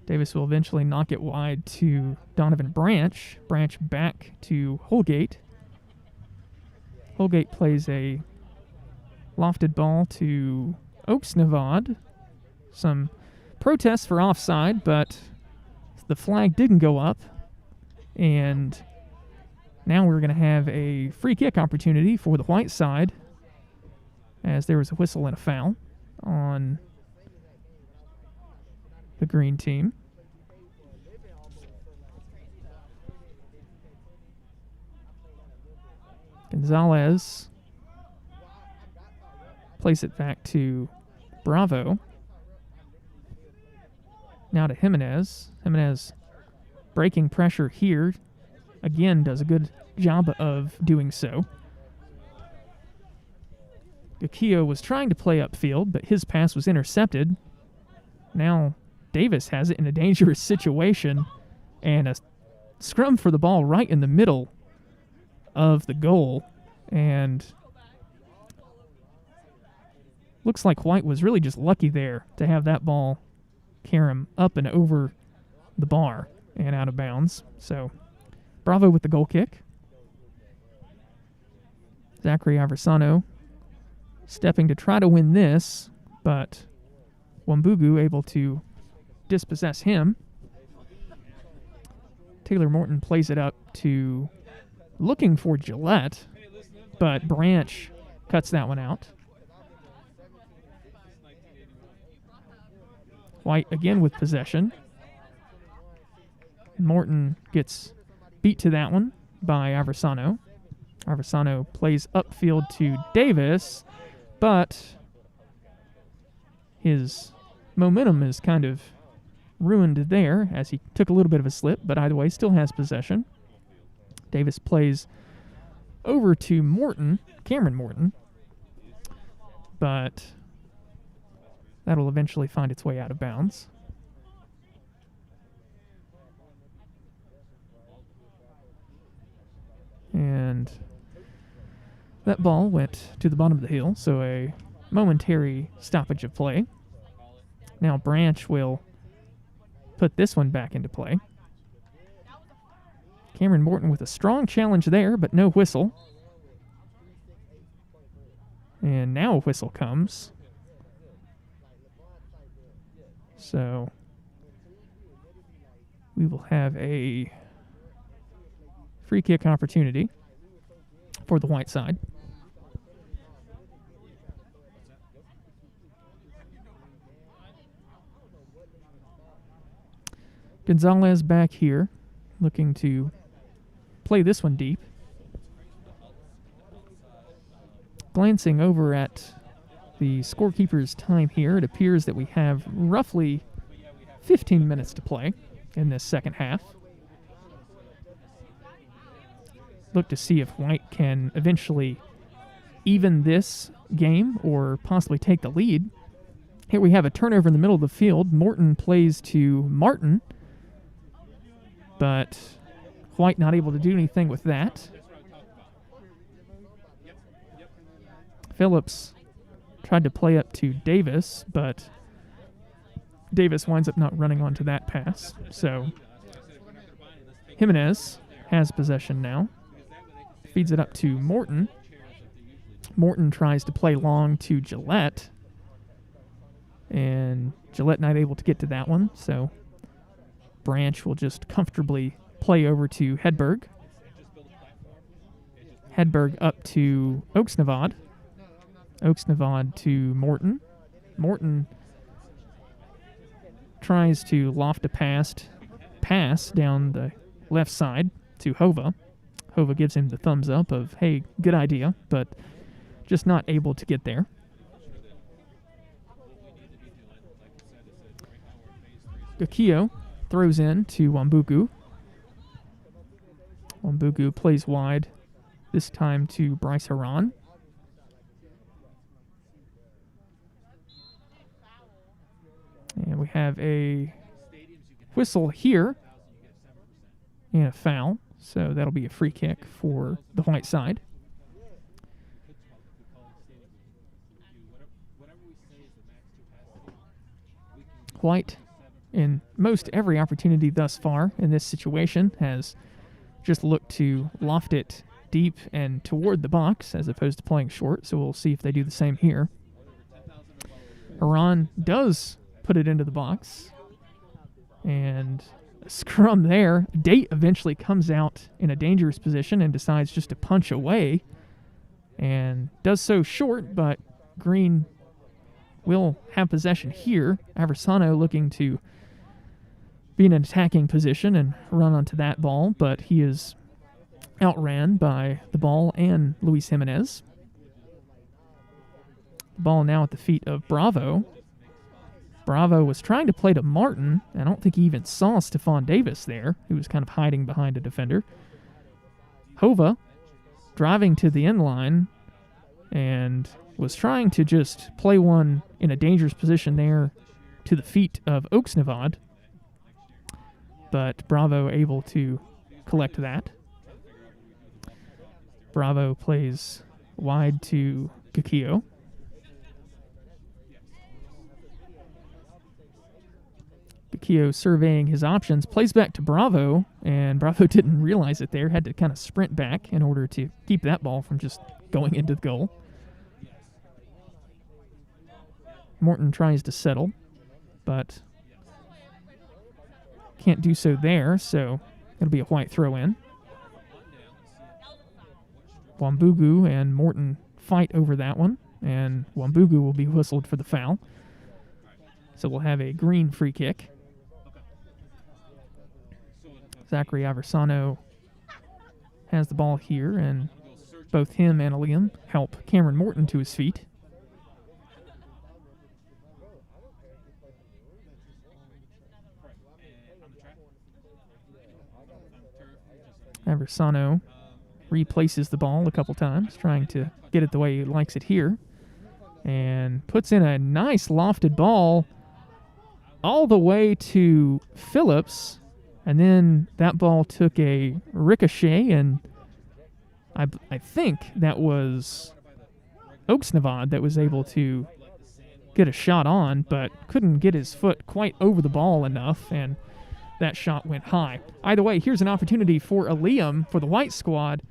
Davis will eventually knock it wide to Donovan Branch. Branch back to Holgate. Holgate plays a lofted ball to Oaks Navad. Some protests for offside, but the flag didn't go up. And now we're going to have a free kick opportunity for the white side, as there was a whistle and a foul on the green team. Gonzalez plays it back to Bravo. Now to Jimenez. Jimenez breaking pressure here. Again, does a good job of doing so. Gakio was trying to play upfield, but his pass was intercepted. Now Davis has it in a dangerous situation, and a scrum for the ball right in the middle of the goal. And looks like White was really just lucky there to have that ball carry him up and over the bar and out of bounds. So Bravo with the goal kick. Zachary Aversano stepping to try to win this, but Wambugu able to dispossess him. Taylor Morton plays it up to looking for Gillette, but Branch cuts that one out. White again with possession. Morton gets beat to that one by Aversano. Aversano plays upfield to Davis, but his momentum is kind of ruined there as he took a little bit of a slip, but either way still has possession. Davis plays over to Morton, Cameron Morton, but that'll eventually find its way out of bounds. And that ball went to the bottom of the hill, so a momentary stoppage of play. Now Branch will put this one back into play. Cameron Morton with a strong challenge there, but no whistle. And now a whistle comes. So we will have a free kick opportunity for the white side. Gonzalez back here, looking to play this one deep. Glancing over at the scorekeeper's time here. It appears that we have roughly 15 minutes to play in this second half. Look to see if White can eventually even this game or possibly take the lead. Here we have a turnover in the middle of the field. Morton plays to Martin, but White not able to do anything with that. Phillips tried to play up to Davis, but Davis winds up not running onto that pass. So Jimenez has possession now. Feeds it up to Morton. Morton tries to play long to Gillette, and Gillette not able to get to that one, so Branch will just comfortably play over to Hedberg. Hedberg up to Oaksnavad. Oaksnavad to Morton. Morton tries to loft a pass down the left side to Hova. Hova gives him the thumbs up of, hey, good idea, but just not able to get there. Gakio throws in to Wambugu. Wambugu plays wide, this time to Bryce Haran. And we have a whistle here and a foul, so that'll be a free kick for the White side. White, in most every opportunity thus far in this situation, has just looked to loft it deep and toward the box as opposed to playing short, so we'll see if they do the same here. Haran does put it into the box, and a scrum there. Date eventually comes out in a dangerous position and decides just to punch away, and does so short, but Green will have possession here. Aversano looking to be in an attacking position and run onto that ball, but he is outran by the ball and Luis Jimenez. The ball now at the feet of Bravo. Bravo was trying to play to Martin. I don't think he even saw Stephon Davis there, who was kind of hiding behind a defender. Hova driving to the end line and was trying to just play one in a dangerous position there to the feet of Oaksnavad, but Bravo able to collect that. Bravo plays wide to Gakio. Gakio surveying his options, plays back to Bravo, and Bravo didn't realize it there, had to kind of sprint back in order to keep that ball from just going into the goal. Morton tries to settle, but can't do so there, so it'll be a White throw-in. Wambugu and Morton fight over that one, and Wambugu will be whistled for the foul. So we'll have a Green free kick. Zachary Aversano has the ball here, and both him and Liam help Cameron Morton to his feet. Aversano replaces the ball a couple times, trying to get it the way he likes it here, and puts in a nice lofted ball all the way to Phillips, and then that ball took a ricochet, and I think that was Oaksnavad that was able to get a shot on, but couldn't get his foot quite over the ball enough, and that shot went high. Either way, here's an opportunity for Liam for the White squad,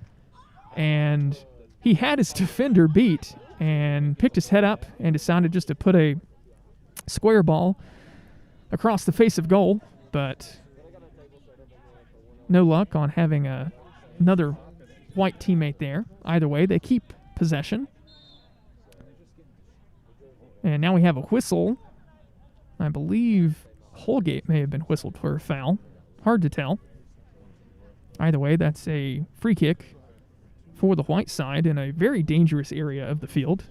and he had his defender beat and picked his head up and decided just to put a square ball across the face of goal, but no luck on having another White teammate there. Either way, they keep possession. And now we have a whistle. I believe Holgate may have been whistled for a foul. Hard to tell. Either way, that's a free kick for the White side in a very dangerous area of the field.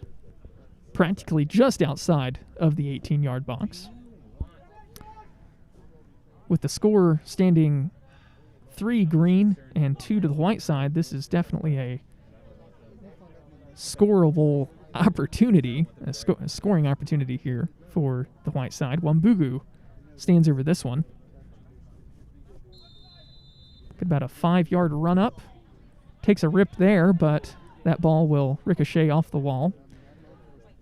practically just outside of the 18-yard box. With the score standing 3 green and 2 to the white side, this is definitely a scoreable opportunity, a scoring opportunity here for the white side. Wambugu stands over this one. About a 5-yard run up. Takes a rip there, but that ball will ricochet off the wall.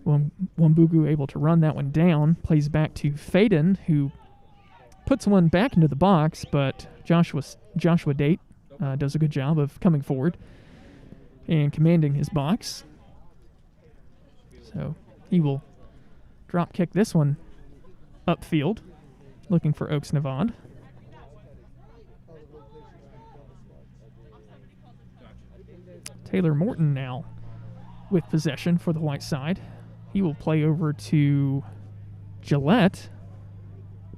Wambugu able to run that one down. Plays back to Faden, who puts one back into the box, but Joshua Date does a good job of coming forward and commanding his box. So he will drop kick this one upfield, looking for Oaks Navad. Taylor Morton now with possession for the white side. He will play over to Gillette.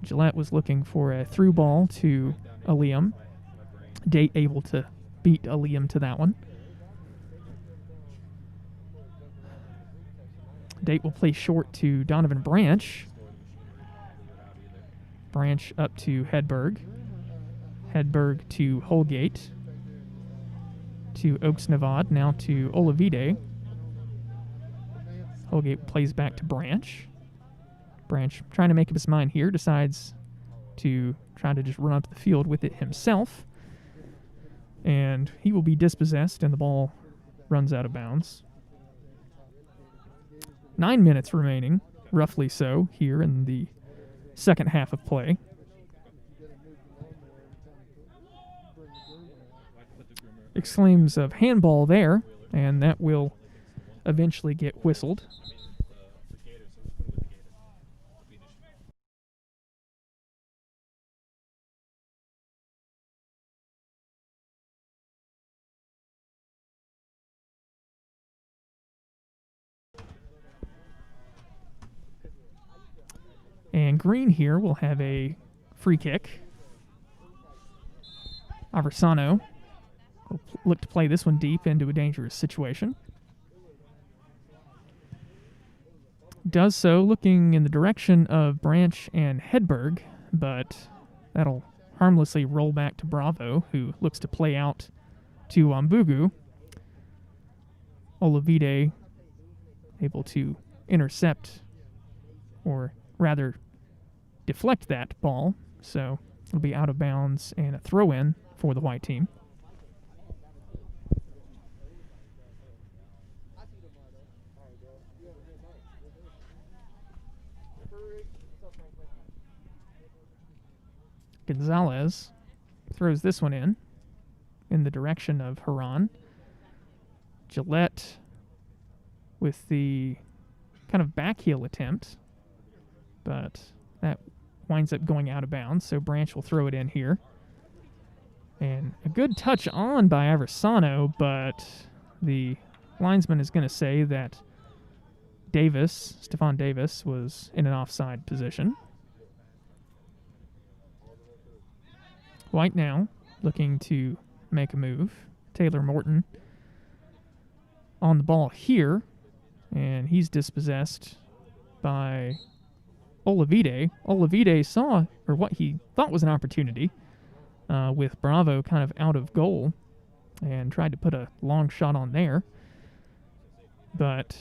Gillette was looking for a through ball to Aliam. Date able to beat Aliam to that one. Date will play short to Donovan Branch. Branch up to Hedberg. Hedberg to Holgate. To Oaks Navad, now to Olavide. Holgate plays back to Branch. Branch, trying to make up his mind here, decides to try to just run up the field with it himself. And he will be dispossessed, and the ball runs out of bounds. 9 minutes remaining, roughly so, here in the second half of play. Exclaims of handball there, and that will eventually get whistled. And Green here will have a free kick. Aversano will look to play this one deep into a dangerous situation. Does so looking in the direction of Branch and Hedberg, but that'll harmlessly roll back to Bravo, who looks to play out to Wambugu. Olavide able to intercept, or rather deflect that ball, so it'll be out of bounds and a throw-in for the white team. Gonzalez throws this one in the direction of Haran. Gillette with the kind of back heel attempt, but that winds up going out of bounds, so Branch will throw it in here. And a good touch on by Aversano, but the linesman is going to say that Stephon Davis, was in an offside position. White now looking to make a move. Taylor Morton on the ball here, and he's dispossessed by Olavide. Olavide saw, or what he thought was an opportunity, with Bravo kind of out of goal, and tried to put a long shot on there. But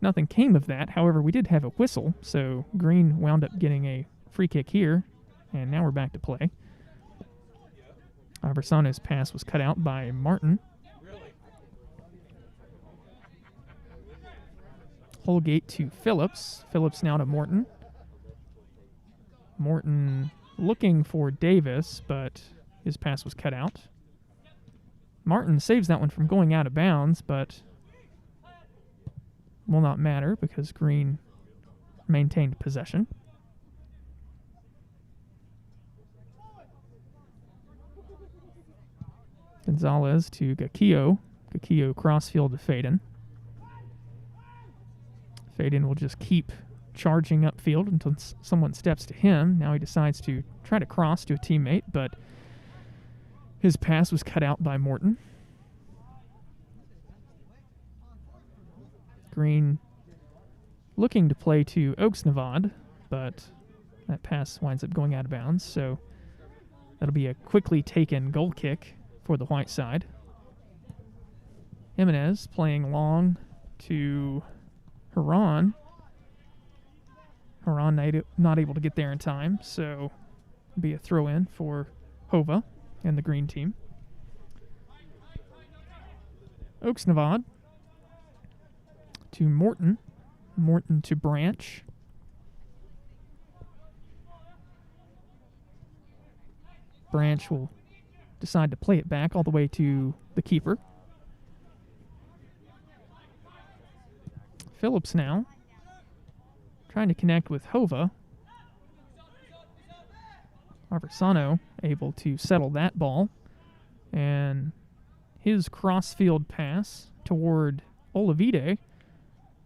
nothing came of that. However, we did have a whistle, so Green wound up getting a free kick here, and now we're back to play. Aversano's pass was cut out by Martin. Holgate to Phillips. Phillips now to Morton. Morton looking for Davis, but his pass was cut out. Martin saves that one from going out of bounds, but will not matter because Green maintained possession. Gonzalez to Gakio. Gakio crossfield to Faden. Faden will just keep charging upfield until someone steps to him. Now he decides to try to cross to a teammate, but his pass was cut out by Morton. Green looking to play to Oaks-Navad, but that pass winds up going out of bounds, so that'll be a quickly taken goal kick for the white side. Jimenez playing long to Huron. Huron not able to get there in time, so it'll be a throw-in for Hova and the green team. Oaks-Navad to Morton. Morton to Branch. Branch will decide to play it back all the way to the keeper. Phillips now trying to connect with Hova. Aversano able to settle that ball, and his cross-field pass toward Olavide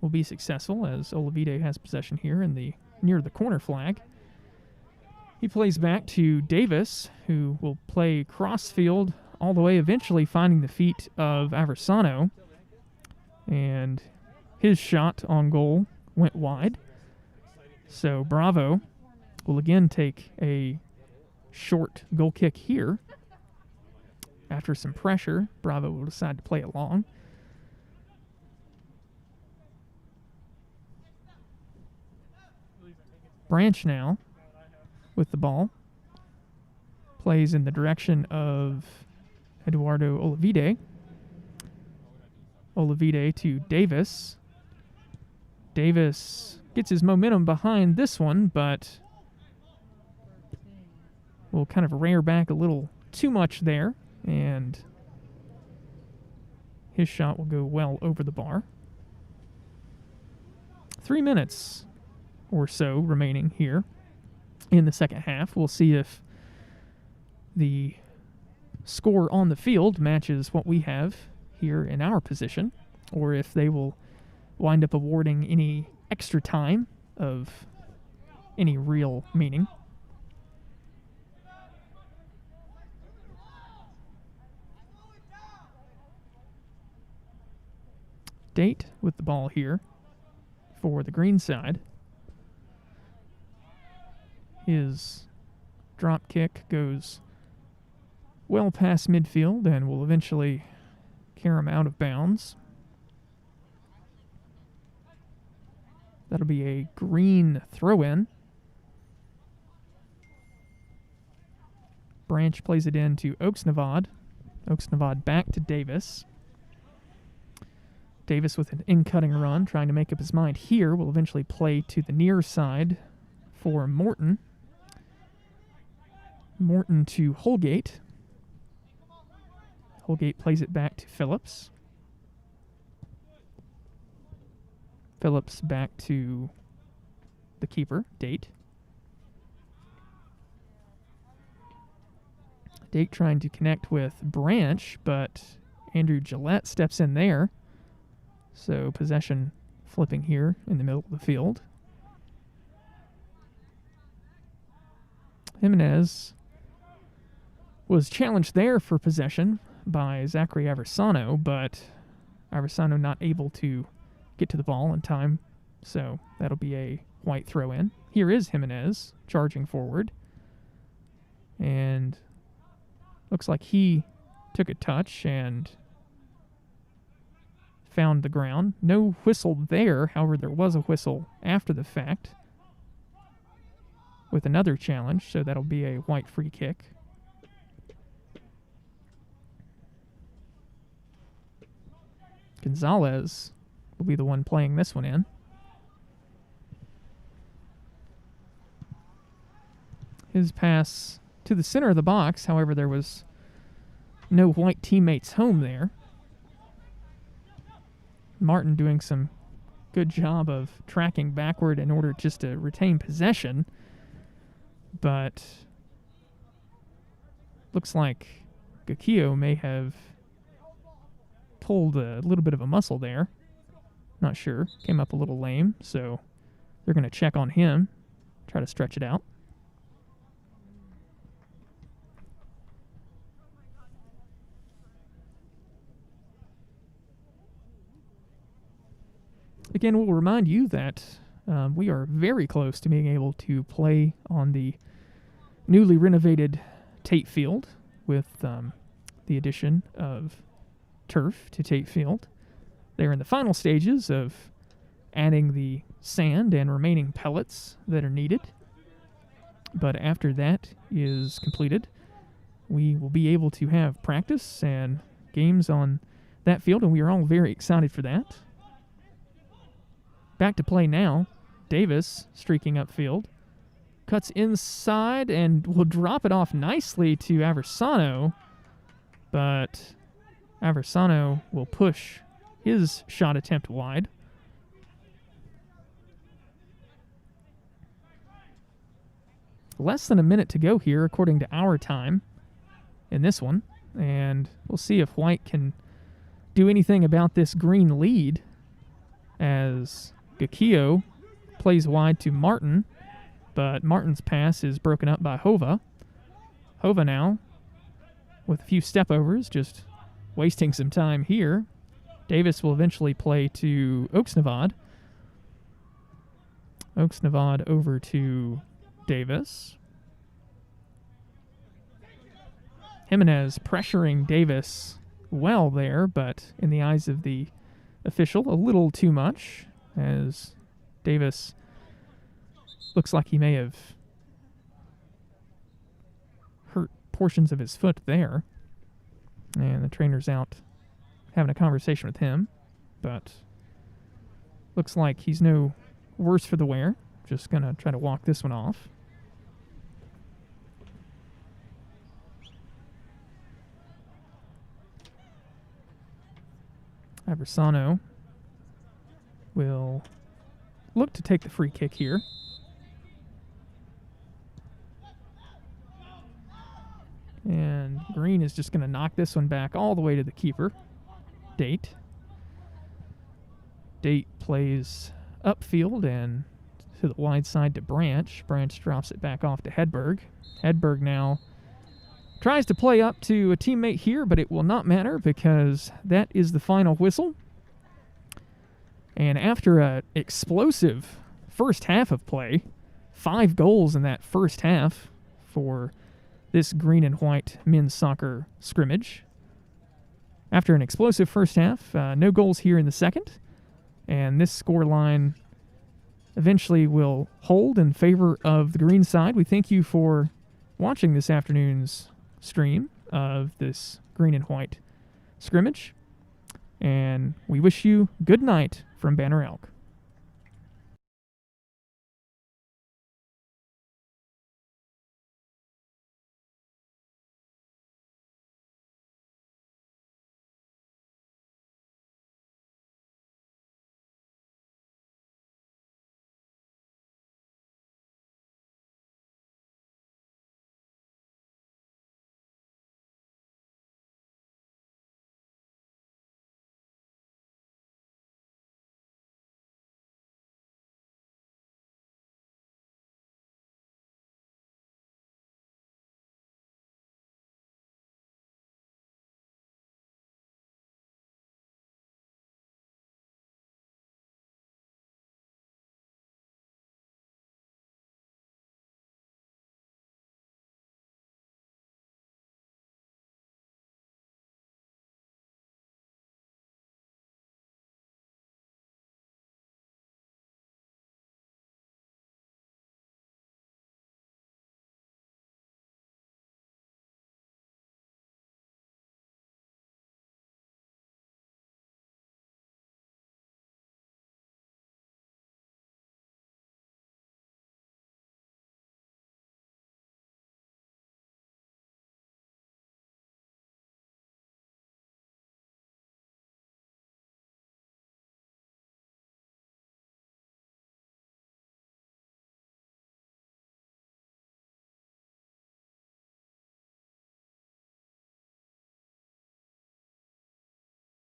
will be successful, as Olavide has possession here near the corner flag. He plays back to Davis, who will play cross-field all the way, eventually finding the feet of Aversano, and his shot on goal went wide. So Bravo will again take a short goal kick here. After some pressure, Bravo will decide to play it long. Branch now with the ball. Plays in the direction of Eduardo Olavide. Olavide to Davis. Davis gets his momentum behind this one, but will kind of rear back a little too much there, and his shot will go well over the bar. 3 minutes or so remaining here in the second half. We'll see if the score on the field matches what we have here in our position, or if they will wind up awarding any extra time of any real meaning. Date with the ball here for the green side. His drop kick goes well past midfield and will eventually carry him out of bounds. That'll be a green throw-in. Branch plays it in to Oaks-Navad. Oaks-Navad back to Davis. Davis with an in-cutting run, trying to make up his mind here, will eventually play to the near side for Morton. Morton to Holgate. Holgate plays it back to Phillips. Phillips back to the keeper, Date. Date trying to connect with Branch, but Andrew Gillette steps in there. So possession flipping here in the middle of the field. Jimenez was challenged there for possession by Zachary Aversano, but Aversano not able to get to the ball in time, so that'll be a white throw-in. Here is Jimenez charging forward, and looks like he took a touch and found the ground. No whistle there, however, there was a whistle after the fact with another challenge, so that'll be a white free kick. Gonzalez will be the one playing this one in. His pass to the center of the box, however, there was no white teammates home there. Martin doing some good job of tracking backward in order just to retain possession, but looks like Gakio may have pulled a little bit of a muscle there. Not sure. Came up a little lame, so they're going to check on him, try to stretch it out. again, we'll remind you that we are very close to being able to play on the newly renovated Tate Field with the addition of turf to Tate Field. They're in the final stages of adding the sand and remaining pellets that are needed. But after that is completed, we will be able to have practice and games on that field, and we are all very excited for that. Back to play now. Davis streaking upfield. Cuts inside and will drop it off nicely to Aversano, but Aversano will push his shot attempt wide. Less than a minute to go here, according to our time, in this one. And we'll see if White can do anything about this green lead as Gakio plays wide to Martin, but Martin's pass is broken up by Hova. Hova now with a few step-overs, just wasting some time here. Davis will eventually play to Oaks-Navad. Oaks-Navad over to Davis. Jimenez pressuring Davis well there, but in the eyes of the official, a little too much, as Davis looks like he may have hurt portions of his foot there. And the trainer's out having a conversation with him, but looks like he's no worse for the wear. Just going to try to walk this one off. Aversano will look to take the free kick here. And Green is just going to knock this one back all the way to the keeper, Date. Date plays upfield and to the wide side to Branch. Branch drops it back off to Hedberg. Hedberg now tries to play up to a teammate here, but it will not matter because that is the final whistle. And after an explosive first half of play, 5 goals in that first half for this green and white men's soccer scrimmage. After an explosive first half, no goals here in the second, and this score line eventually will hold in favor of the green side. We thank you for watching this afternoon's stream of this green and white scrimmage, and we wish you good night from Banner Elk.